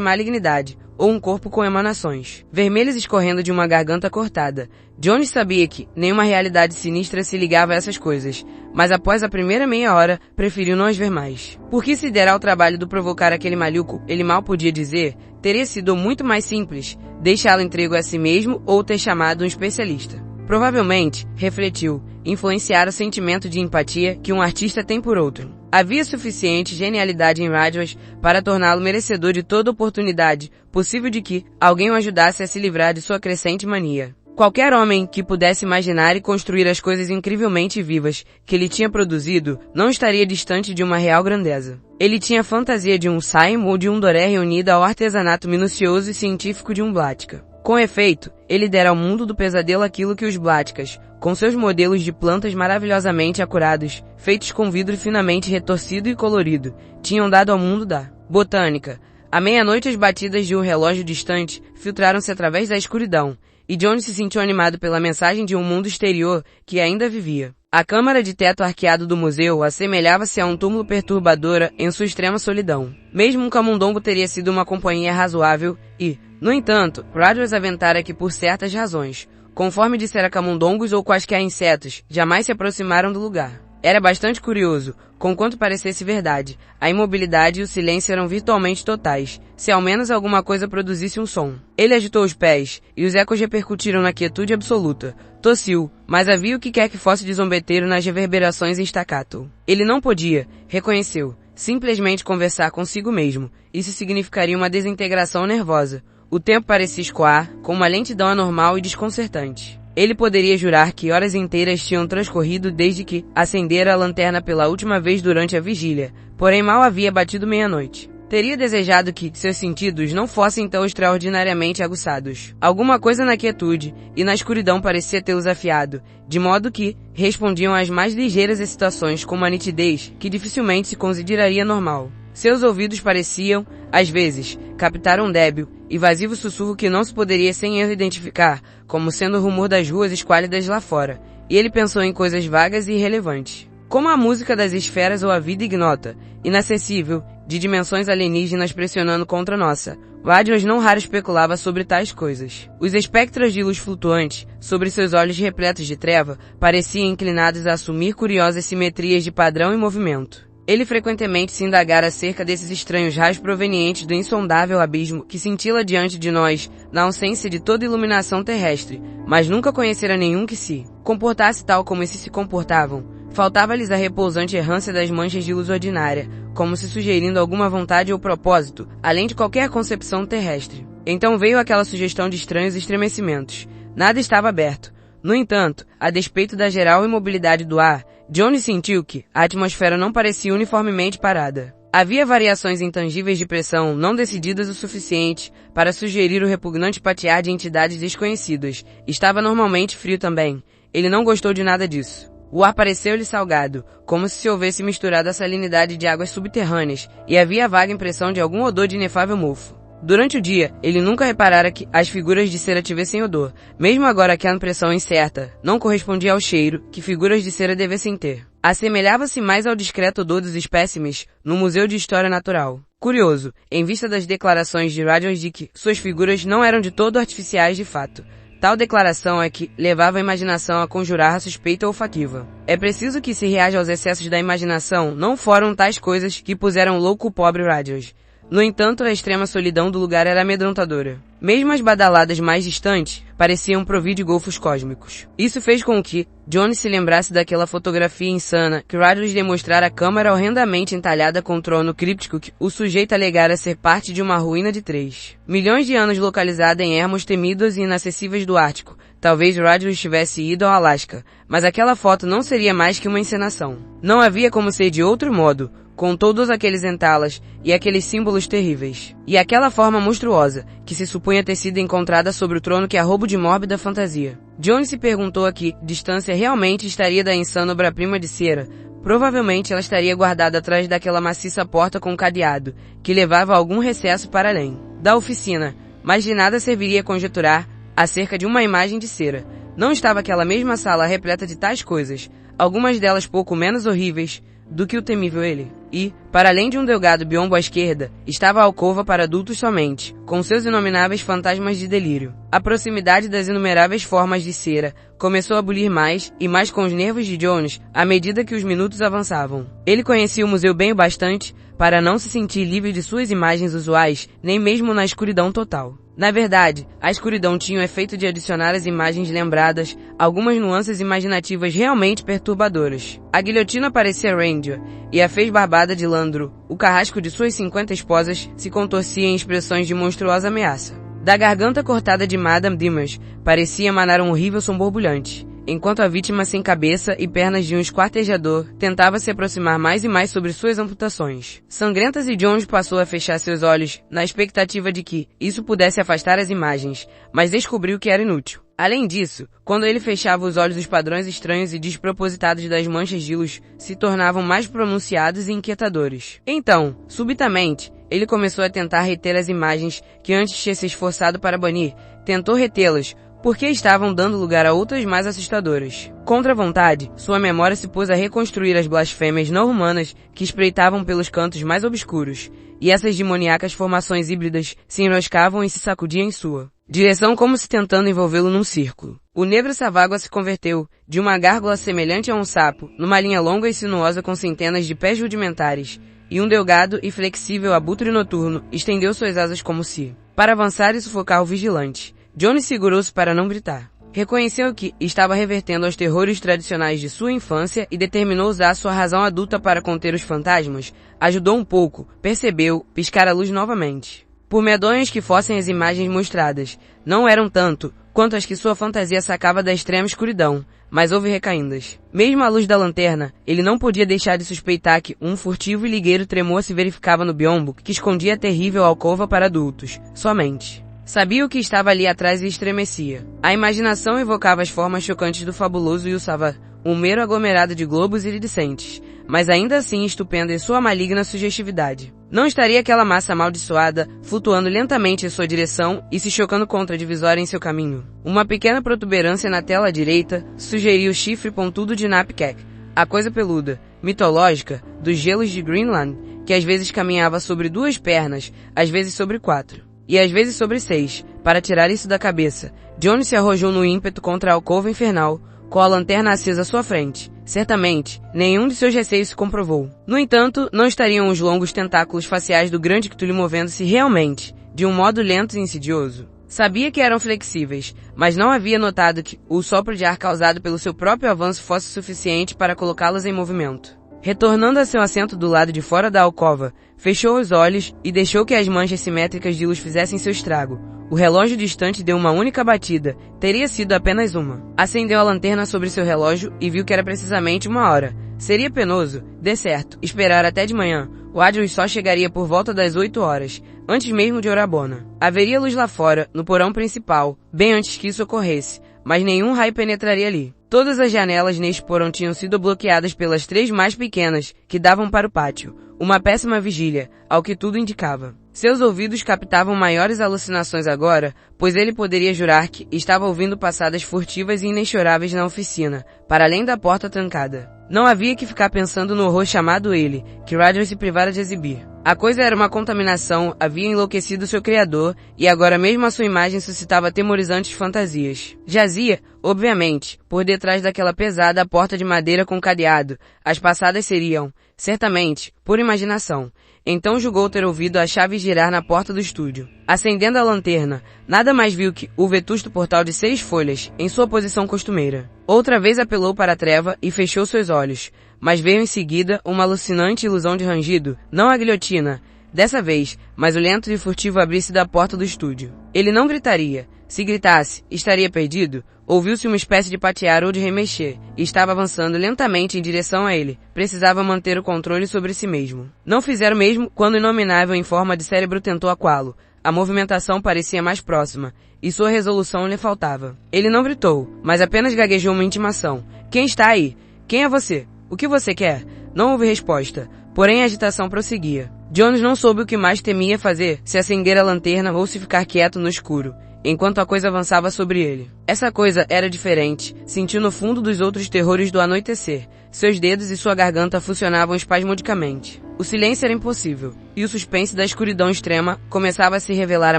[SPEAKER 2] malignidade, ou um corpo com emanações vermelhas escorrendo de uma garganta cortada. Jones sabia que nenhuma realidade sinistra se ligava a essas coisas, mas após a primeira meia hora, preferiu não as ver mais. Por que se dera ao trabalho de provocar aquele maluco, ele mal podia dizer, teria sido muito mais simples deixá-lo entregue a si mesmo ou ter chamado um especialista. Provavelmente, refletiu, influenciar o sentimento de empatia que um artista tem por outro. Havia suficiente genialidade em Radios para torná-lo merecedor de toda oportunidade possível de que alguém o ajudasse a se livrar de sua crescente mania. Qualquer homem que pudesse imaginar e construir as coisas incrivelmente vivas que ele tinha produzido não estaria distante de uma real grandeza. Ele tinha a fantasia de um Saim ou de um Doré reunida ao artesanato minucioso e científico de um Blatka. Com efeito, ele dera ao mundo do pesadelo aquilo que os Blatkas, com seus modelos de plantas maravilhosamente acurados, feitos com vidro finamente retorcido e colorido, tinham dado ao mundo da botânica. À meia-noite as batidas de um relógio distante filtraram-se através da escuridão, e Jones se sentiu animado pela mensagem de um mundo exterior que ainda vivia. A câmara de teto arqueado do museu assemelhava-se a um túmulo perturbadora em sua extrema solidão. Mesmo um camundongo teria sido uma companhia razoável e, no entanto, Radios aventara que por certas razões, conforme dissera camundongos ou quaisquer insetos, jamais se aproximaram do lugar. Era bastante curioso, conquanto parecesse verdade, a imobilidade e o silêncio eram virtualmente totais, se ao menos alguma coisa produzisse um som. Ele agitou os pés, e os ecos repercutiram na quietude absoluta. Tossiu, mas havia o que quer que fosse de zombeteiro nas reverberações em staccato. Ele não podia, reconheceu, simplesmente conversar consigo mesmo. Isso significaria uma desintegração nervosa. O tempo parecia escoar, com uma lentidão anormal e desconcertante. Ele poderia jurar que horas inteiras tinham transcorrido desde que acendera a lanterna pela última vez durante a vigília, porém mal havia batido meia-noite. Teria desejado que seus sentidos não fossem tão extraordinariamente aguçados. Alguma coisa na quietude e na escuridão parecia tê-los afiado, de modo que respondiam às mais ligeiras excitações com uma nitidez que dificilmente se consideraria normal. Seus ouvidos pareciam, às vezes, captar um débil e vazio sussurro que não se poderia sem erro identificar como sendo o rumor das ruas esquálidas lá fora, e ele pensou em coisas vagas e irrelevantes, como a música das esferas ou a vida ignota, inacessível, de dimensões alienígenas pressionando contra nossa. Radios não raro especulava sobre tais coisas. Os espectros de luz flutuantes, sobre seus olhos repletos de treva, pareciam inclinados a assumir curiosas simetrias de padrão e movimento. Ele frequentemente se indagara acerca desses estranhos raios provenientes do insondável abismo que cintila diante de nós, na ausência de toda iluminação terrestre, mas nunca conhecera nenhum que se comportasse tal como esses se comportavam. Faltava-lhes a repousante errância das manchas de luz ordinária, como se sugerindo alguma vontade ou propósito, além de qualquer concepção terrestre. Então veio aquela sugestão de estranhos estremecimentos. Nada estava aberto. No entanto, a despeito da geral imobilidade do ar, Jones sentiu que a atmosfera não parecia uniformemente parada. Havia variações intangíveis de pressão não decididas o suficiente para sugerir o repugnante patear de entidades desconhecidas. Estava normalmente frio também. Ele não gostou de nada disso. O ar pareceu-lhe salgado, como se houvesse misturado a salinidade de águas subterrâneas, e havia a vaga impressão de algum odor de inefável mofo. Durante o dia, ele nunca reparara que as figuras de cera tivessem odor, mesmo agora que a impressão incerta não correspondia ao cheiro que figuras de cera devessem ter. Assemelhava-se mais ao discreto odor dos espécimes no Museu de História Natural. Curioso, em vista das declarações de Radios de que suas figuras não eram de todo artificiais de fato. Tal declaração é que levava a imaginação a conjurar a suspeita olfativa. É preciso que se reaja aos excessos da imaginação, não foram tais coisas que puseram louco o pobre Radios. No entanto, a extrema solidão do lugar era amedrontadora. Mesmo as badaladas mais distantes pareciam provir de golfos cósmicos. Isso fez com que Jones se lembrasse daquela fotografia insana que Ridley lhe mostrara a câmara horrendamente entalhada com o trono críptico que o sujeito alegara ser parte de uma ruína de 3 milhões de anos localizada em ermos temidos e inacessíveis do Ártico. Talvez Ridley tivesse ido ao Alasca, mas aquela foto não seria mais que uma encenação. Não havia como ser de outro modo, com todos aqueles entalas e aqueles símbolos terríveis. E aquela forma monstruosa, que se supunha ter sido encontrada sobre o trono que arrobo de mórbida fantasia. Jones se perguntou a que distância realmente estaria da insana obra-prima de cera. Provavelmente ela estaria guardada atrás daquela maciça porta com cadeado, que levava a algum recesso para além da oficina, mas de nada serviria conjecturar acerca de uma imagem de cera. Não estava aquela mesma sala repleta de tais coisas, algumas delas pouco menos horríveis do que o temível ele. E, para além de um delgado biombo à esquerda, estava a alcova para adultos somente, com seus inomináveis fantasmas de delírio. A proximidade das inumeráveis formas de cera começou a bulir mais e mais com os nervos de Jones à medida que os minutos avançavam. Ele conhecia o museu bem o bastante para não se sentir livre de suas imagens usuais, nem mesmo na escuridão total. Na verdade, a escuridão tinha o efeito de adicionar às imagens lembradas algumas nuances imaginativas realmente perturbadoras. A guilhotina parecia Ranger, e a fez barbada de Landru, o carrasco de suas 50 esposas, se contorcia em expressões de monstruosa ameaça. Da garganta cortada de Madame Dimas, parecia emanar um horrível som borbulhante, enquanto a vítima sem cabeça e pernas de um esquartejador tentava se aproximar mais e mais sobre suas amputações. Sangrentas e Jones passou a fechar seus olhos na expectativa de que isso pudesse afastar as imagens, mas descobriu que era inútil. Além disso, quando ele fechava os olhos, os padrões estranhos e despropositados das manchas de luz se tornavam mais pronunciados e inquietadores. Então, subitamente, ele começou a tentar reter as imagens que antes tinha se esforçado para banir, tentou retê-las, porque estavam dando lugar a outras mais assustadoras. Contra a vontade, sua memória se pôs a reconstruir as blasfêmias não humanas que espreitavam pelos cantos mais obscuros, e essas demoníacas formações híbridas se enroscavam e se sacudiam em sua direção como se tentando envolvê-lo num círculo. O negro Savágua se converteu, de uma gárgula semelhante a um sapo, numa linha longa e sinuosa com centenas de pés rudimentares, e um delgado e flexível abutre noturno estendeu suas asas como se, para avançar e sufocar o vigilante. Jones segurou-se para não gritar. Reconheceu que estava revertendo aos terrores tradicionais de sua infância e determinou usar sua razão adulta para conter os fantasmas. Ajudou um pouco, percebeu, piscar a luz novamente. Por medonhas que fossem as imagens mostradas, não eram tanto quanto as que sua fantasia sacava da extrema escuridão, mas houve recaíndas. Mesmo à luz da lanterna, ele não podia deixar de suspeitar que um furtivo e ligueiro tremor se verificava no biombo que escondia a terrível alcova para adultos, somente. Sabia o que estava ali atrás e estremecia. A imaginação evocava as formas chocantes do fabuloso Yusava, um mero aglomerado de globos iridescentes, mas ainda assim estupenda em sua maligna sugestividade. Não estaria aquela massa amaldiçoada, flutuando lentamente em sua direção e se chocando contra a divisória em seu caminho? Uma pequena protuberância na tela direita sugeria o chifre pontudo de Napkek, a coisa peluda, mitológica, dos gelos de Greenland, que às vezes caminhava sobre 2 pernas, às vezes sobre 4. E às vezes sobre 6, para tirar isso da cabeça. Jones se arrojou no ímpeto contra a alcova infernal, com a lanterna acesa à sua frente. Certamente, nenhum de seus receios se comprovou. No entanto, não estariam os longos tentáculos faciais do grande Cthulhu movendo-se realmente, de um modo lento e insidioso? Sabia que eram flexíveis, mas não havia notado que o sopro de ar causado pelo seu próprio avanço fosse suficiente para colocá-los em movimento. Retornando a seu assento do lado de fora da alcova, fechou os olhos e deixou que as manchas simétricas de luz fizessem seu estrago. O relógio distante deu uma única batida, teria sido apenas uma. Acendeu a lanterna sobre seu relógio e viu que era precisamente 1 hora. Seria penoso, de certo, esperar até de manhã. O Adrius só chegaria por volta das 8 horas, antes mesmo de Orabona. Haveria luz lá fora, no porão principal, bem antes que isso ocorresse, mas nenhum raio penetraria ali. Todas as janelas neste porão tinham sido bloqueadas pelas 3 mais pequenas, que davam para o pátio. Uma péssima vigília, ao que tudo indicava. Seus ouvidos captavam maiores alucinações agora, pois ele poderia jurar que estava ouvindo passadas furtivas e inexoráveis na oficina, para além da porta trancada. Não havia que ficar pensando no horror chamado ele, que Ryder se privara de exibir. A coisa era uma contaminação, havia enlouquecido seu criador, e agora mesmo a sua imagem suscitava atemorizantes fantasias. Jazia, obviamente, por detrás daquela pesada porta de madeira com cadeado. As passadas seriam, certamente, por imaginação. Então julgou ter ouvido a chave girar na porta do estúdio. Acendendo a lanterna, nada mais viu que o vetusto portal de 6 folhas, em sua posição costumeira. Outra vez apelou para a treva e fechou seus olhos, mas veio em seguida uma alucinante ilusão de rangido, não a guilhotina, dessa vez, mas o lento e furtivo abrir-se da porta do estúdio. Ele não gritaria. Se gritasse, estaria perdido. Ouviu-se uma espécie de patear ou de remexer, e estava avançando lentamente em direção a ele. Precisava manter o controle sobre si mesmo. Não fizera o mesmo quando o inominável em forma de cérebro tentou aquá-lo. A movimentação parecia mais próxima, e sua resolução lhe faltava. Ele não gritou, mas apenas gaguejou uma intimação. Quem está aí? Quem é você? O que você quer? Não houve resposta, porém a agitação prosseguia. Jones não soube o que mais temia fazer, se acender a lanterna ou se ficar quieto no escuro, enquanto a coisa avançava sobre ele. Essa coisa era diferente, sentiu no fundo dos outros terrores do anoitecer. Seus dedos e sua garganta funcionavam espasmodicamente. O silêncio era impossível, e o suspense da escuridão extrema começava a se revelar a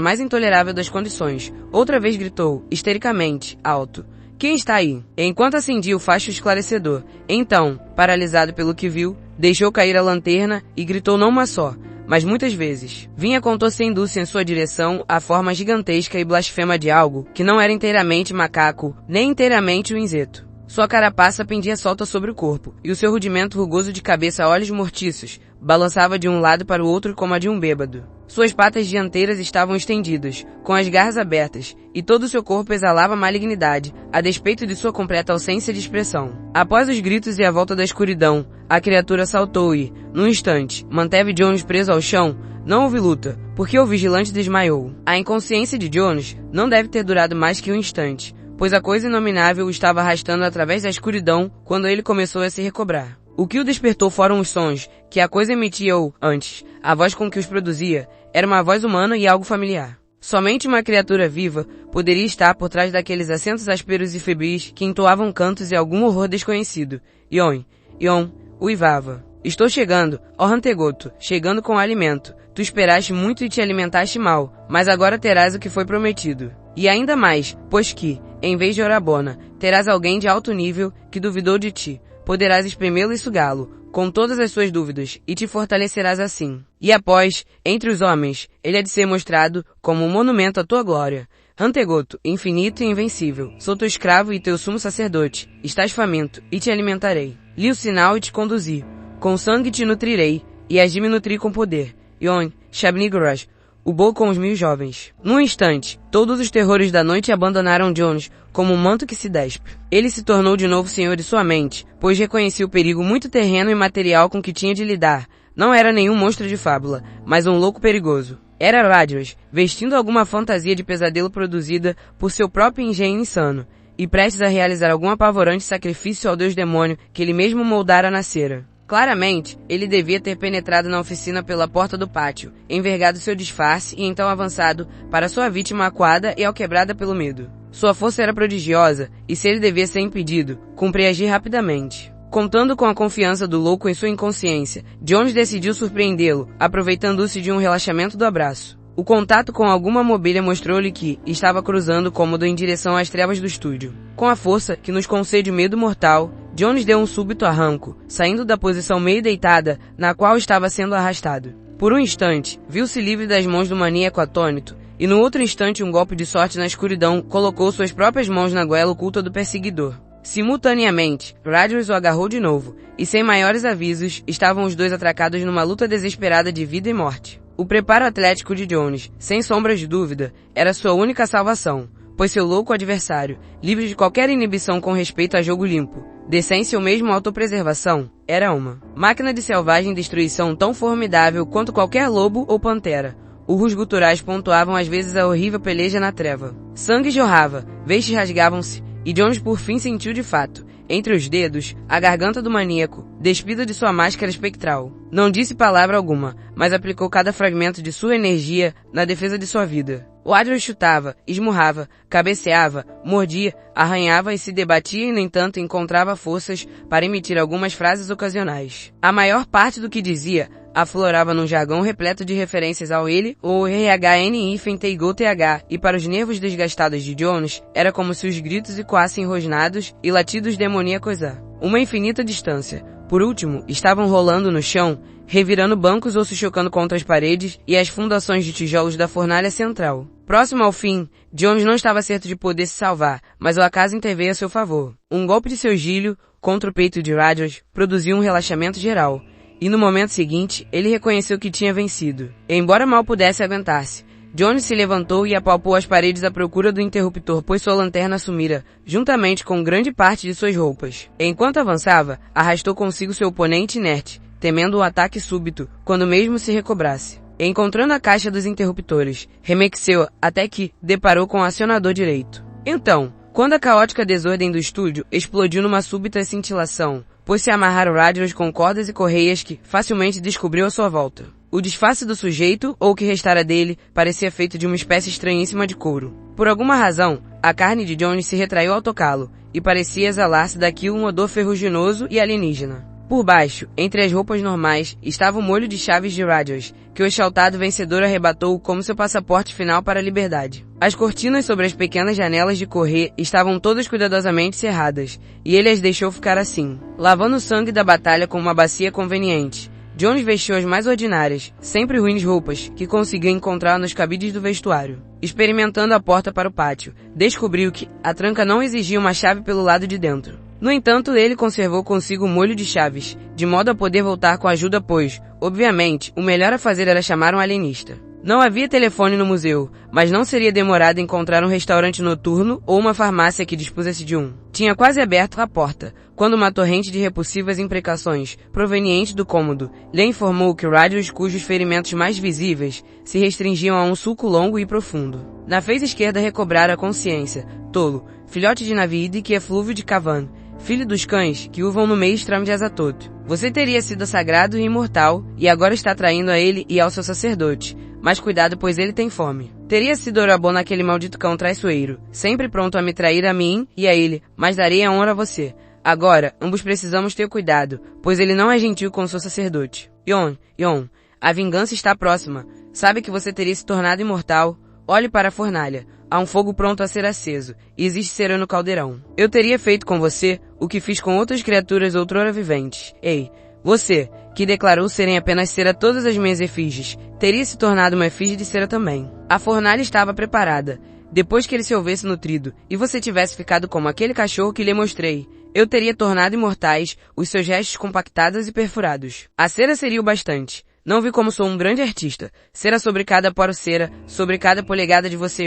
[SPEAKER 2] mais intolerável das condições. Outra vez gritou, histericamente, alto. Quem está aí? Enquanto acendia o facho esclarecedor. Então, paralisado pelo que viu, deixou cair a lanterna e gritou não uma só, mas muitas vezes. Vinha com tosse e indúcia em sua direção a forma gigantesca e blasfema de algo que não era inteiramente macaco, nem inteiramente o inseto. Sua carapaça pendia solta sobre o corpo, e o seu rudimento rugoso de cabeça a olhos mortiços balançava de um lado para o outro como a de um bêbado. Suas patas dianteiras estavam estendidas, com as garras abertas, e todo o seu corpo exalava malignidade, a despeito de sua completa ausência de expressão. Após os gritos e a volta da escuridão, a criatura saltou e, num instante, manteve Jones preso ao chão. Não houve luta, porque o vigilante desmaiou. A inconsciência de Jones não deve ter durado mais que um instante, pois a coisa inominável o estava arrastando através da escuridão quando ele começou a se recobrar. O que o despertou foram os sons que a coisa emitia ou, antes, a voz com que os produzia, era uma voz humana e algo familiar. Somente uma criatura viva poderia estar por trás daqueles acentos ásperos e febris que entoavam cantos e algum horror desconhecido. Ion, uivava. Estou chegando, ó Rantegoto, chegando com alimento. Tu esperaste muito e te alimentaste mal, mas agora terás o que foi prometido. E ainda mais, pois que, em vez de Orabona, terás alguém de alto nível que duvidou de ti. Poderás espremê-lo e sugá-lo, com todas as suas dúvidas, e te fortalecerás assim. E após, entre os homens, ele há de ser mostrado como um monumento à tua glória. Rantegoto, infinito e invencível, sou teu escravo e teu sumo sacerdote. Estás faminto, e te alimentarei. Li o sinal e te conduzi. Com sangue te nutrirei, e as de me nutrir com poder. Yon, Shabnigorash, o boi com os 1000 jovens. Num instante, todos os terrores da noite abandonaram Jones como um manto que se despe. Ele se tornou de novo senhor de sua mente, pois reconhecia o perigo muito terreno e material com que tinha de lidar. Não era nenhum monstro de fábula, mas um louco perigoso. Era Radios, vestindo alguma fantasia de pesadelo produzida por seu próprio engenho insano, e prestes a realizar algum apavorante sacrifício ao deus demônio que ele mesmo moldara na cera. Claramente, ele devia ter penetrado na oficina pela porta do pátio, envergado seu disfarce e então avançado para sua vítima acuada e alquebrada pelo medo. Sua força era prodigiosa, e se ele devia ser impedido, cumpria agir rapidamente. Contando com a confiança do louco em sua inconsciência, Jones decidiu surpreendê-lo, aproveitando-se de um relaxamento do abraço. O contato com alguma mobília mostrou-lhe que estava cruzando o cômodo em direção às trevas do estúdio. Com a força que nos concede o medo mortal, Jones deu um súbito arranco, saindo da posição meio deitada na qual estava sendo arrastado. Por um instante, viu-se livre das mãos do maníaco atônito, e no outro instante um golpe de sorte na escuridão colocou suas próprias mãos na goela oculta do perseguidor. Simultaneamente, Radius o agarrou de novo, e sem maiores avisos, estavam os dois atracados numa luta desesperada de vida e morte. O preparo atlético de Jones, sem sombras de dúvida, era sua única salvação, pois seu louco adversário, livre de qualquer inibição com respeito a jogo limpo, decência ou mesmo autopreservação, era uma máquina de selvagem destruição tão formidável quanto qualquer lobo ou pantera. Urros guturais pontuavam às vezes a horrível peleja na treva. Sangue jorrava, vestes rasgavam-se, e Jones por fim sentiu de fato, entre os dedos, a garganta do maníaco, despida de sua máscara espectral. Não disse palavra alguma, mas aplicou cada fragmento de sua energia na defesa de sua vida. O Adler chutava, esmurrava, cabeceava, mordia, arranhava e se debatia e, no entanto, encontrava forças para emitir algumas frases ocasionais. A maior parte do que dizia aflorava num jargão repleto de referências ao ele ou RHNI-FENTEIGO-TH, e para os nervos desgastados de Jones, era como se os gritos ecoassem rosnados e latidos demoníacos a uma infinita distância, Por último, estavam rolando no chão, revirando bancos ou se chocando contra as paredes e as fundações de tijolos da fornalha central. Próximo ao fim, Jones não estava certo de poder se salvar, mas o acaso interveio a seu favor. Um golpe de seu gilho contra o peito de Rogers produziu um relaxamento geral, e no momento seguinte, ele reconheceu que tinha vencido. Embora mal pudesse aguentar-se, Jones se levantou e apalpou as paredes à procura do interruptor, pois sua lanterna sumira, juntamente com grande parte de suas roupas. Enquanto avançava, arrastou consigo seu oponente inerte, temendo um ataque súbito, quando mesmo se recobrasse. Encontrando a caixa dos interruptores, remexeu até que deparou com o acionador direito. Então, quando a caótica desordem do estúdio explodiu numa súbita cintilação, pôs-se a amarrar o Rogers com cordas e correias que facilmente descobriu à sua volta. O disfarce do sujeito, ou o que restara dele, parecia feito de uma espécie estranhíssima de couro. Por alguma razão, a carne de Jones se retraiu ao tocá-lo, e parecia exalar-se daquilo um odor ferruginoso e alienígena. Por baixo, entre as roupas normais, estava o molho de chaves de Rogers, que o exaltado vencedor arrebatou como seu passaporte final para a liberdade. As cortinas sobre as pequenas janelas de correr estavam todas cuidadosamente cerradas, e ele as deixou ficar assim, lavando o sangue da batalha com uma bacia conveniente. Jones vestiu as mais ordinárias, sempre ruins roupas, que conseguiu encontrar nos cabides do vestuário. Experimentando a porta para o pátio, descobriu que a tranca não exigia uma chave pelo lado de dentro. No entanto, ele conservou consigo o molho de chaves, de modo a poder voltar com ajuda pois, obviamente, o melhor a fazer era chamar um alienista. Não havia telefone no museu, mas não seria demorado encontrar um restaurante noturno ou uma farmácia que dispusesse de um. Tinha quase aberto a porta, quando uma torrente de repulsivas imprecações, proveniente do cômodo, lhe informou que Rogers, cujos ferimentos mais visíveis, se restringiam a um sulco longo e profundo. Na face esquerda recobrara a consciência, tolo, filhote de Navíde que é flúvio de Cavan, filho dos cães, que o vão no meio extremo de Azatoth. Você teria sido sagrado e imortal, e agora está traindo a ele e ao seu sacerdote. Mas cuidado, pois ele tem fome. Teria sido Orabon aquele maldito cão traiçoeiro, sempre pronto a me trair a mim e a ele, mas darei a honra a você. Agora, ambos precisamos ter cuidado, pois ele não é gentil com o seu sacerdote. Yon, a vingança está próxima. Sabe que você teria se tornado imortal? Olhe para a fornalha. Há um fogo pronto a ser aceso, e existe cera no caldeirão. Eu teria feito com você o que fiz com outras criaturas outrora viventes. Ei, você, que declarou serem apenas cera todas as minhas efígies, teria se tornado uma efígie de cera também. A fornalha estava preparada. Depois que ele se houvesse nutrido, e você tivesse ficado como aquele cachorro que lhe mostrei, eu teria tornado imortais os seus restos compactados e perfurados. A cera seria o bastante. Não vi como sou um grande artista. Cera sobre cada poro cera, sobre cada polegada de você,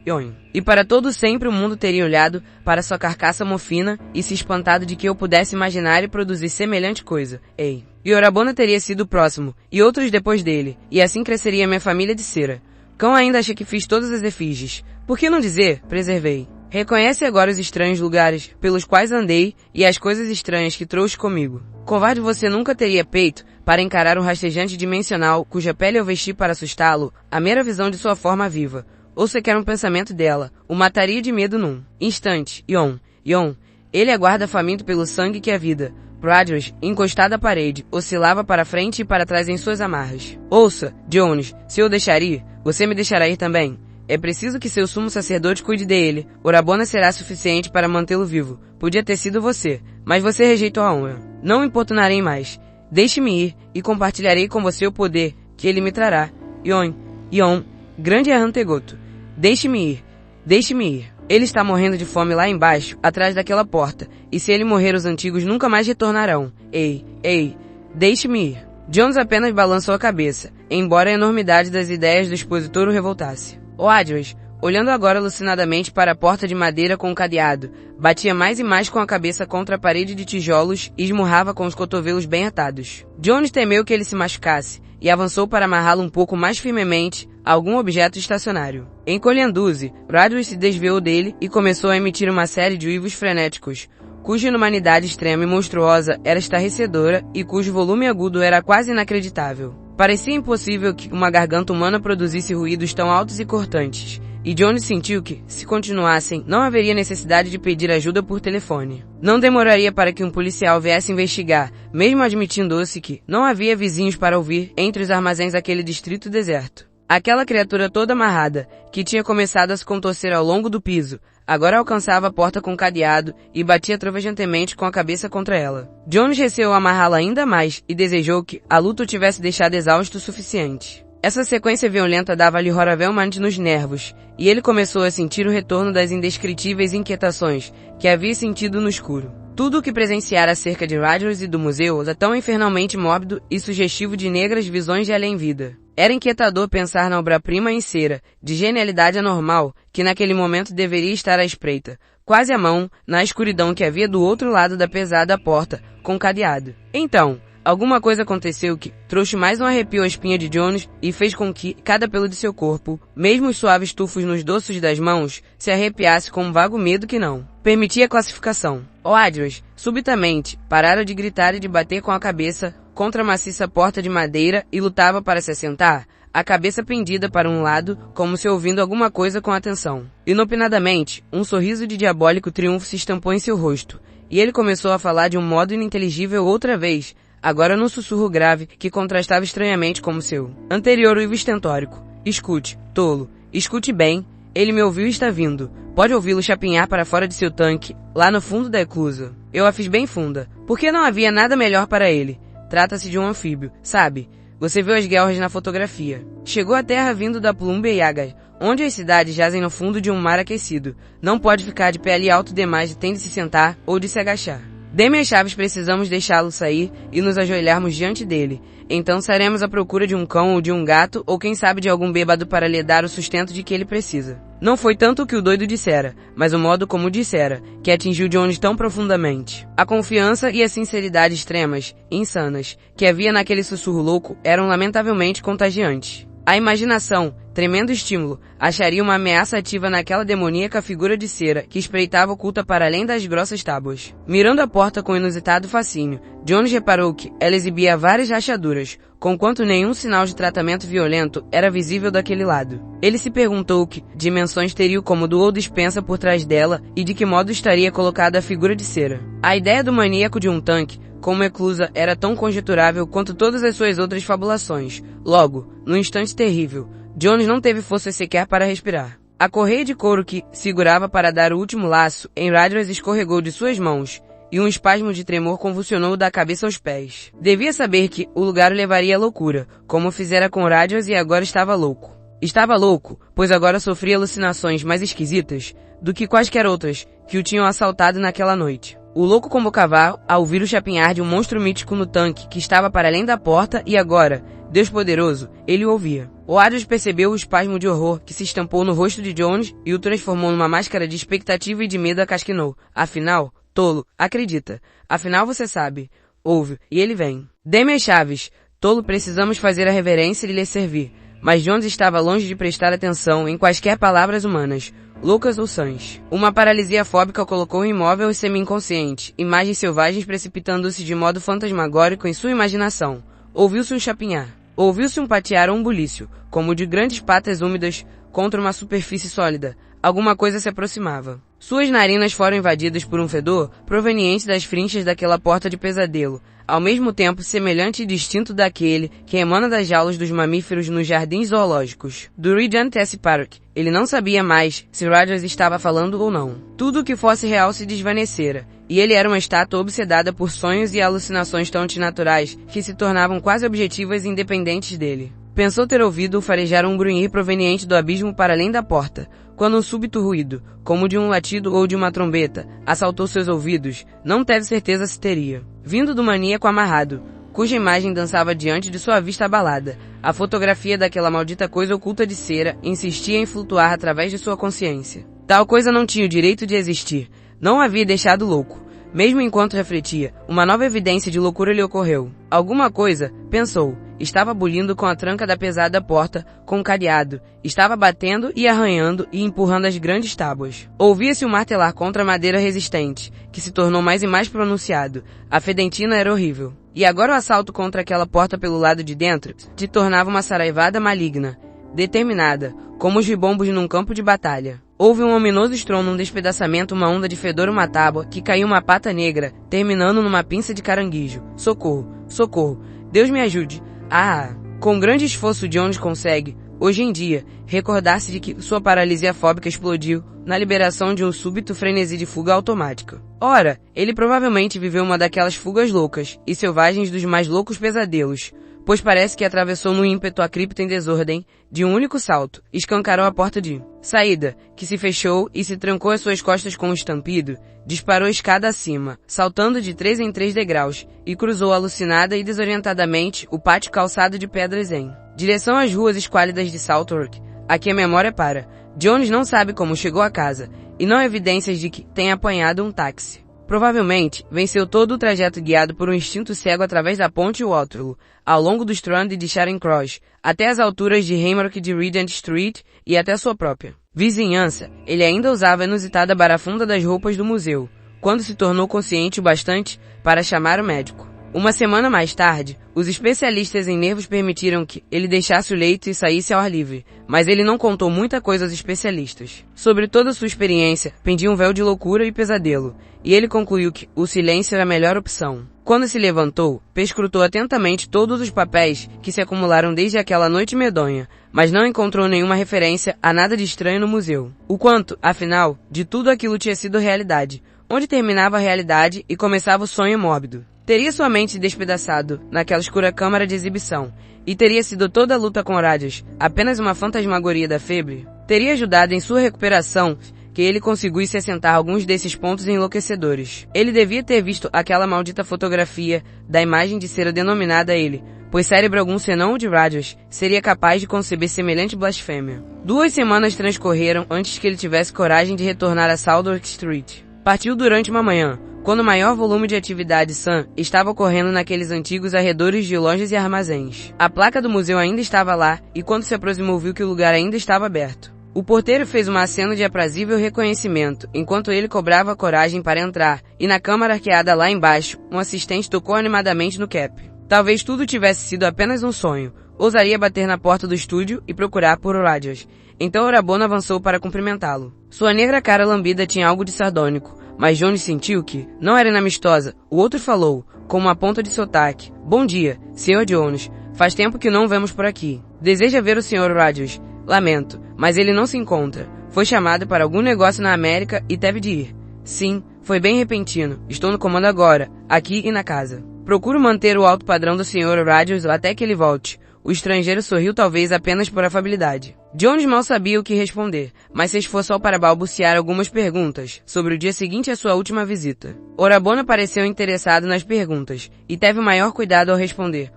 [SPEAKER 2] Yon. E para todo sempre o mundo teria olhado para sua carcaça mofina e se espantado de que eu pudesse imaginar e produzir semelhante coisa. Ei. E Orabona teria sido o próximo, e outros depois dele, e assim cresceria minha família de cera. Cão ainda acha que fiz todas as efígies. Por que não dizer, preservei? Reconhece agora os estranhos lugares pelos quais andei e as coisas estranhas que trouxe comigo. Covarde você nunca teria peito para encarar um rastejante dimensional cuja pele eu vesti para assustá-lo, a mera visão de sua forma viva. Ou sequer um pensamento dela, o mataria de medo num instante. Yon, ele aguarda faminto pelo sangue que é vida. Rogers, encostado à parede, oscilava para frente e para trás em suas amarras. Ouça, Jones, se eu deixar ir, você me deixará ir também. É preciso que seu sumo sacerdote cuide dele. Orabona será suficiente para mantê-lo vivo. Podia ter sido você, mas você rejeitou a honra. Não me importunarei mais. Deixe-me ir, e compartilharei com você o poder que ele me trará. Yon, grande Arrantegoto. Deixe-me ir. Ele está morrendo de fome lá embaixo, atrás daquela porta, e se ele morrer os antigos nunca mais retornarão. Ei, deixe-me ir. Jones apenas balançou a cabeça, embora a enormidade das ideias do expositor o revoltasse. Rogers, olhando agora alucinadamente para a porta de madeira com o cadeado, batia mais e mais com a cabeça contra a parede de tijolos e esmurrava com os cotovelos bem atados. Jones temeu que ele se machucasse, e avançou para amarrá-lo um pouco mais firmemente a algum objeto estacionário. Encolhendo-se, Rogers se desviou dele e começou a emitir uma série de uivos frenéticos, cuja inumanidade extrema e monstruosa era estarrecedora e cujo volume agudo era quase inacreditável. Parecia impossível que uma garganta humana produzisse ruídos tão altos e cortantes, e Jones sentiu que, se continuassem, não haveria necessidade de pedir ajuda por telefone. Não demoraria para que um policial viesse investigar, mesmo admitindo-se que não havia vizinhos para ouvir entre os armazéns daquele distrito deserto. Aquela criatura toda amarrada, que tinha começado a se contorcer ao longo do piso, agora alcançava a porta com cadeado e batia trovejantemente com a cabeça contra ela. Jones receou amarrá-la ainda mais e desejou que a luta o tivesse deixado exausto o suficiente. Essa sequência violenta dava-lhe horrivelmente nos nervos, e ele começou a sentir o retorno das indescritíveis inquietações que havia sentido no escuro. Tudo o que presenciara acerca de Rogers e do museu era tão infernalmente mórbido e sugestivo de negras visões de além-vida. Era inquietador pensar na obra-prima em cera, de genialidade anormal, que naquele momento deveria estar à espreita, quase à mão, na escuridão que havia do outro lado da pesada porta, com cadeado. Então, alguma coisa aconteceu que trouxe mais um arrepio à espinha de Jones e fez com que cada pelo de seu corpo, mesmo os suaves tufos nos dorsos das mãos, se arrepiasse com um vago medo que não permitia classificação. Rogers, subitamente, parara de gritar e de bater com a cabeça contra a maciça porta de madeira e lutava para se assentar, a cabeça pendida para um lado, como se ouvindo alguma coisa com atenção. Inopinadamente, um sorriso de diabólico triunfo se estampou em seu rosto, e ele começou a falar de um modo ininteligível outra vez, agora num sussurro grave que contrastava estranhamente com o seu anterior uivo estentórico. Escute, tolo, escute bem, ele me ouviu e está vindo. Pode ouvi-lo chapinhar para fora de seu tanque, lá no fundo da eclusa. Eu a fiz bem funda, porque não havia nada melhor para ele. Trata-se de um anfíbio, sabe? Você viu as guerras na fotografia. Chegou à terra vindo da Plumba e Yaga, onde as cidades jazem no fundo de um mar aquecido. Não pode ficar de pé ali alto demais e tem de se sentar ou de se agachar. Dê-me as chaves, precisamos deixá-lo sair e nos ajoelharmos diante dele. Então sairemos à procura de um cão ou de um gato ou quem sabe de algum bêbado para lhe dar o sustento de que ele precisa. Não foi tanto o que o doido dissera, mas o modo como dissera, que atingiu Jones tão profundamente. A confiança e a sinceridade extremas, insanas, que havia naquele sussurro louco eram lamentavelmente contagiantes. A imaginação, tremendo estímulo, acharia uma ameaça ativa naquela demoníaca figura de cera que espreitava oculta para além das grossas tábuas. Mirando a porta com inusitado fascínio, Jones reparou que ela exibia várias rachaduras, conquanto nenhum sinal de tratamento violento era visível daquele lado. Ele se perguntou que dimensões teria o cômodo ou despensa por trás dela e de que modo estaria colocada a figura de cera. A ideia do maníaco de um tanque, como eclusa, era tão conjeturável quanto todas as suas outras fabulações. Logo, num instante terrível, Jones não teve força sequer para respirar. A correia de couro que segurava para dar o último laço em Rogers escorregou de suas mãos, e um espasmo de tremor convulsionou da cabeça aos pés. Devia saber que o lugar o levaria à loucura, como fizera com Rogers e agora estava louco. Estava louco, pois agora sofria alucinações mais esquisitas do que quaisquer outras que o tinham assaltado naquela noite. O louco como o cavalo, ao ouvir o chapinhar de um monstro mítico no tanque que estava para além da porta e agora, Deus poderoso, ele o ouvia. Rogers percebeu o espasmo de horror que se estampou no rosto de Jones e o transformou numa máscara de expectativa e de medo. Casquinou. Afinal, tolo, acredita. Afinal você sabe. Ouve, e ele vem. Dê-me as chaves. Tolo, precisamos fazer a reverência e lhe servir. Mas Jones estava longe de prestar atenção em quaisquer palavras humanas, loucas ou sãs. Uma paralisia fóbica o colocou imóvel e semi-inconsciente, imagens selvagens precipitando-se de modo fantasmagórico em sua imaginação. Ouviu-se um chapinhar. Ouviu-se um patear ou um bulício, como de grandes patas úmidas contra uma superfície sólida. Alguma coisa se aproximava. Suas narinas foram invadidas por um fedor proveniente das frinchas daquela porta de pesadelo, ao mesmo tempo semelhante e distinto daquele que emana das jaulas dos mamíferos nos jardins zoológicos do Regent Park. Ele não sabia mais se Rogers estava falando ou não. Tudo o que fosse real se desvanecera, e ele era uma estátua obsedada por sonhos e alucinações tão antinaturais que se tornavam quase objetivas e independentes dele. Pensou ter ouvido farejar um grunhir proveniente do abismo para além da porta, quando um súbito ruído, como de um latido ou de uma trombeta, assaltou seus ouvidos. Não teve certeza se teria vindo do maníaco amarrado, cuja imagem dançava diante de sua vista abalada. A fotografia daquela maldita coisa oculta de cera insistia em flutuar através de sua consciência. Tal coisa não tinha o direito de existir. Não a havia deixado louco. Mesmo enquanto refletia, uma nova evidência de loucura lhe ocorreu. Alguma coisa, pensou, estava bulindo com a tranca da pesada porta, com um cadeado, estava batendo e arranhando e empurrando as grandes tábuas. Ouvia-se o martelar contra a madeira resistente, que se tornou mais e mais pronunciado. A fedentina era horrível. E agora o assalto contra aquela porta pelo lado de dentro se tornava uma saraivada maligna, determinada, como os ribombos num campo de batalha. Houve um ominoso estrondo, um despedaçamento, uma onda de fedor, uma tábua, que caiu uma pata negra, terminando numa pinça de caranguejo. Socorro! Socorro! Deus me ajude! Ah! Com grande esforço Jones consegue. hoje em dia, recordar-se de que sua paralisia fóbica explodiu na liberação de um súbito frenesi de fuga automática. Ora, ele provavelmente viveu uma daquelas fugas loucas e selvagens dos mais loucos pesadelos, pois parece que atravessou no ímpeto a cripta em desordem, de um único salto, escancarou a porta de saída, que se fechou e se trancou às suas costas com um estampido, disparou escada acima, saltando de 3 em 3 degraus, e cruzou alucinada e desorientadamente o pátio calçado de pedras em direção às ruas esquálidas de Southwark. Aqui a memória para. Jones não sabe como chegou a casa, e não há evidências de que tenha apanhado um táxi. Provavelmente, venceu todo o trajeto guiado por um instinto cego através da ponte Waterloo, ao longo do Strand e de Charing Cross, até as alturas de Haymarket de Regent Street e até sua própria vizinhança. Ele ainda usava a inusitada barafunda das roupas do museu, quando se tornou consciente o bastante para chamar o médico. Uma semana mais tarde, os especialistas em nervos permitiram que ele deixasse o leito e saísse ao ar livre, mas ele não contou muita coisa aos especialistas. Sobre toda sua experiência, pendia um véu de loucura e pesadelo, e ele concluiu que o silêncio era a melhor opção. Quando se levantou, perscrutou atentamente todos os papéis que se acumularam desde aquela noite medonha, mas não encontrou nenhuma referência a nada de estranho no museu. O quanto, afinal, de tudo aquilo tinha sido realidade, onde terminava a realidade e começava o sonho mórbido. Teria sua mente se despedaçado naquela escura câmara de exibição, e teria sido toda a luta com Horários apenas uma fantasmagoria da febre? Teria ajudado em sua recuperação que ele conseguisse assentar alguns desses pontos enlouquecedores. Ele devia ter visto aquela maldita fotografia da imagem de ser denominada ele, pois cérebro algum senão o de Rogers seria capaz de conceber semelhante blasfêmia. 2 semanas transcorreram antes que ele tivesse coragem de retornar a Southwark Street. Partiu durante uma manhã, quando o maior volume de atividade sã estava ocorrendo naqueles antigos arredores de lojas e armazéns. A placa do museu ainda estava lá, e quando se aproximou viu que o lugar ainda estava aberto. O porteiro fez um aceno de aprazível reconhecimento, enquanto ele cobrava coragem para entrar, e na câmara arqueada lá embaixo, um assistente tocou animadamente no cap. Talvez tudo tivesse sido apenas um sonho. Ousaria bater na porta do estúdio e procurar por Rogers. Então Orabono avançou para cumprimentá-lo. Sua negra cara lambida tinha algo de sardônico, mas Jones sentiu que não era inamistosa. O outro falou, com uma ponta de sotaque. Bom dia, Sr. Jones. Faz tempo que não vemos por aqui. Deseja ver o Sr. Rogers. Lamento, mas ele não se encontra. Foi chamado para algum negócio na América e teve de ir. Sim, foi bem repentino. Estou no comando agora, aqui e na casa. Procuro manter o alto padrão do Sr. Rogers até que ele volte. O estrangeiro sorriu talvez apenas por afabilidade. Jones mal sabia o que responder, mas se esforçou para balbuciar algumas perguntas sobre o dia seguinte à sua última visita. Orabono pareceu interessado nas perguntas, e teve o maior cuidado ao responder.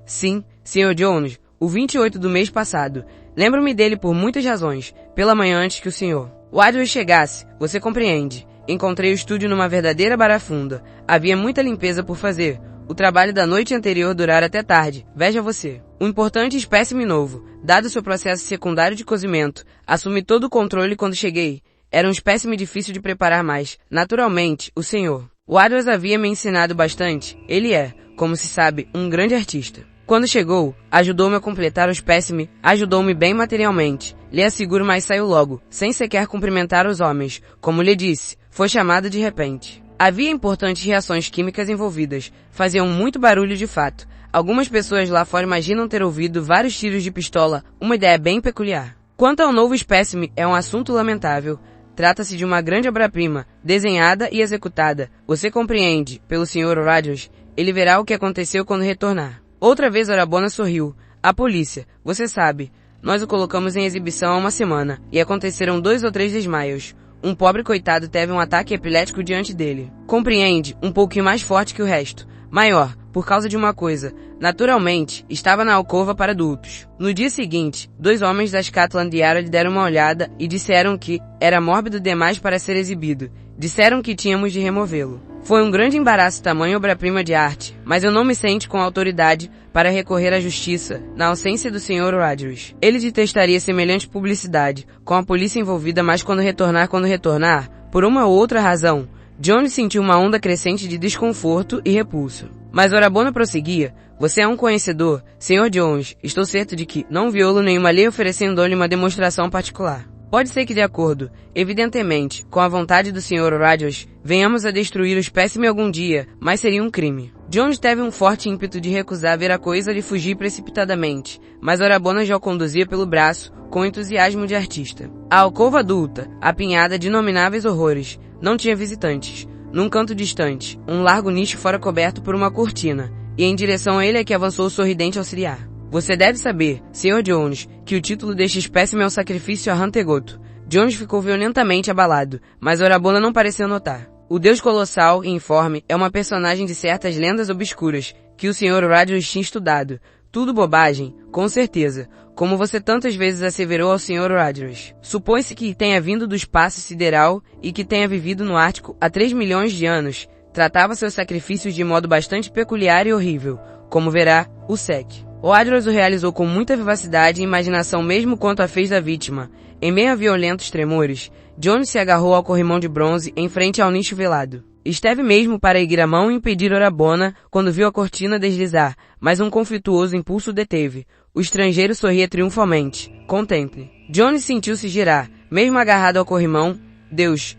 [SPEAKER 2] Sim, Sr. Jones, o 28 do mês passado. Lembro-me dele por muitas razões, pela manhã antes que o Sr. Wadley chegasse, você compreende. Encontrei o estúdio numa verdadeira barafunda. Havia muita limpeza por fazer. O trabalho da noite anterior durara até tarde, veja você. Um importante espécime novo, dado seu processo secundário de cozimento. Assumi todo o controle quando cheguei. Era um espécime difícil de preparar mais. Naturalmente, o Sr. Wadley havia me ensinado bastante. Ele é, como se sabe, um grande artista. Quando chegou, ajudou-me a completar o espécime, ajudou-me bem materialmente. Lhe asseguro, mas saiu logo, sem sequer cumprimentar os homens. Como lhe disse, foi chamado de repente. Havia importantes reações químicas envolvidas. Faziam muito barulho de fato. Algumas pessoas lá fora imaginam ter ouvido vários tiros de pistola, uma ideia bem peculiar. Quanto ao novo espécime, é um assunto lamentável. Trata-se de uma grande obra-prima, desenhada e executada. Você compreende, pelo Sr. Rogers. Ele verá o que aconteceu quando retornar. Outra vez Orabono sorriu. A polícia, você sabe. Nós o colocamos em exibição há uma semana, e aconteceram 2 ou 3 desmaios. Um pobre coitado teve um ataque epilético diante dele. Compreende, um pouquinho mais forte que o resto. Maior, por causa de uma coisa. Naturalmente, estava na alcova para adultos. No dia seguinte, 2 homens da Scotland Yard lhe deram uma olhada e disseram que era mórbido demais para ser exibido. Disseram que tínhamos de removê-lo. Foi um grande embaraço tamanho obra-prima de arte, mas eu não me sente com autoridade para recorrer à justiça na ausência do Sr. Rogers. Ele detestaria semelhante publicidade, com a polícia envolvida, mas quando retornar, por uma ou outra razão, Jones sentiu uma onda crescente de desconforto e repulso. Mas Orabono prosseguia. Você é um conhecedor, Sr. Jones. Estou certo de que não violo nenhuma lei oferecendo-lhe uma demonstração particular. Pode ser que de acordo, evidentemente, com a vontade do Sr. Rogers, venhamos a destruir o espécime algum dia, mas seria um crime. Jones teve um forte ímpeto de recusar ver a coisa e fugir precipitadamente, mas Orabona já o conduzia pelo braço, com entusiasmo de artista. A alcova adulta, apinhada de inomináveis horrores, não tinha visitantes. Num canto distante, um largo nicho fora coberto por uma cortina, e em direção a ele é que avançou o sorridente auxiliar. Você deve saber, Sr. Jones, que o título deste espécime é o sacrifício a Huntegoto. Jones ficou violentamente abalado, mas Orabona não pareceu notar. O deus colossal e informe é uma personagem de certas lendas obscuras, que o Sr. Rogers tinha estudado. Tudo bobagem, com certeza, como você tantas vezes asseverou ao Sr. Rogers. Supõe-se que tenha vindo do espaço sideral e que tenha vivido no Ártico há 3 milhões de anos. Tratava seus sacrifícios de modo bastante peculiar e horrível, como verá, o Sek. Rogers o realizou com muita vivacidade e imaginação mesmo quanto a fez da vítima. Em meio a violentos tremores, Jones se agarrou ao corrimão de bronze em frente ao nicho velado. Esteve mesmo para erguer a mão e impedir Orabona quando viu a cortina deslizar, mas um conflituoso impulso o deteve. O estrangeiro sorria triunfalmente. Contemple. Jones sentiu-se girar, mesmo agarrado ao corrimão. Deus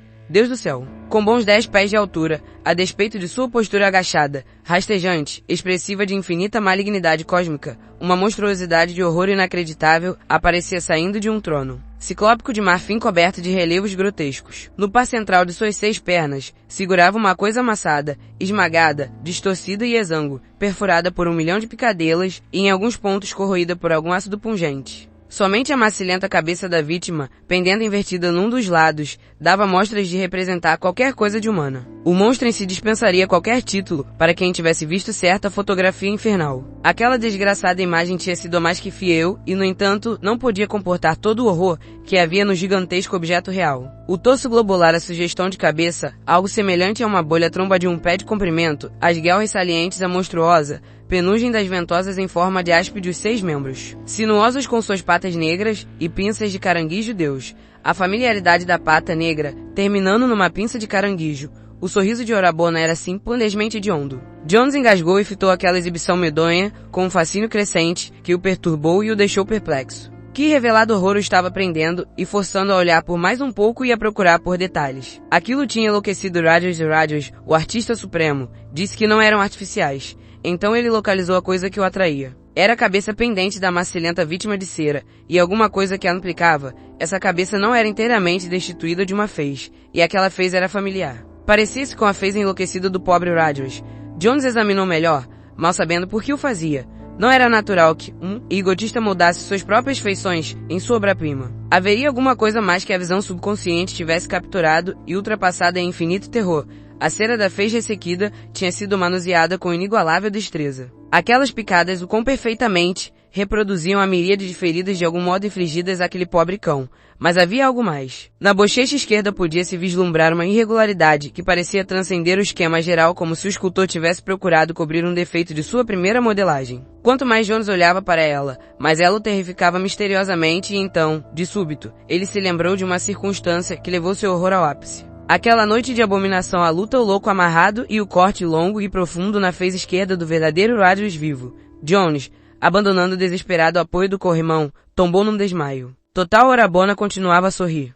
[SPEAKER 2] do céu. Com bons 10 pés de altura, a despeito de sua postura agachada, rastejante, expressiva de infinita malignidade cósmica, uma monstruosidade de horror inacreditável aparecia saindo de um trono. Ciclópico de marfim coberto de relevos grotescos. No par central de suas 6 pernas, segurava uma coisa amassada, esmagada, distorcida e exangue, perfurada por 1 milhão de picadelas e em alguns pontos corroída por algum ácido pungente. Somente a macilenta cabeça da vítima, pendendo invertida num dos lados, dava mostras de representar qualquer coisa de humana. O monstro em si dispensaria qualquer título para quem tivesse visto certa fotografia infernal. Aquela desgraçada imagem tinha sido mais que fiel e, no entanto, não podia comportar todo o horror que havia no gigantesco objeto real. O torso globular, a sugestão de cabeça, algo semelhante a uma bolha tromba de um pé de comprimento, as guelras salientes, a monstruosa penugem das ventosas em forma de áspide os 6 membros, sinuosos com suas patas negras e pinças de caranguejo Deus. A familiaridade da pata negra, terminando numa pinça de caranguejo. O sorriso de Orabona era simplesmente hediondo. Jones engasgou e fitou aquela exibição medonha, com um fascínio crescente, que o perturbou e o deixou perplexo. Que revelado horror o estava prendendo e forçando a olhar por mais um pouco e a procurar por detalhes. Aquilo tinha enlouquecido Rogers, o artista supremo. Disse que não eram artificiais. Então ele localizou a coisa que o atraía. Era a cabeça pendente da macilenta vítima de cera, e alguma coisa que a implicava. Essa cabeça não era inteiramente destituída de uma fez, e aquela fez era familiar. Parecia-se com a fez enlouquecida do pobre Rogers. Jones examinou melhor, mal sabendo por que o fazia. Não era natural que um egotista moldasse suas próprias feições em sua obra-prima. Haveria alguma coisa mais que a visão subconsciente tivesse capturado e ultrapassado em infinito terror. A cera da fez ressequida tinha sido manuseada com inigualável destreza. Aquelas picadas o quão perfeitamente reproduziam a miríade de feridas de algum modo infligidas àquele pobre cão. Mas havia algo mais. Na bochecha esquerda podia-se vislumbrar uma irregularidade que parecia transcender o esquema geral, como se o escultor tivesse procurado cobrir um defeito de sua primeira modelagem. Quanto mais Jones olhava para ela, mais ela o terrificava misteriosamente e então, de súbito, ele se lembrou de uma circunstância que levou seu horror ao ápice. Aquela noite de abominação, a luta, o louco amarrado e o corte longo e profundo na fez esquerda do verdadeiro Rogers vivo. Jones, abandonando desesperado o apoio do corrimão, tombou num desmaio. Total Orabona continuava a sorrir.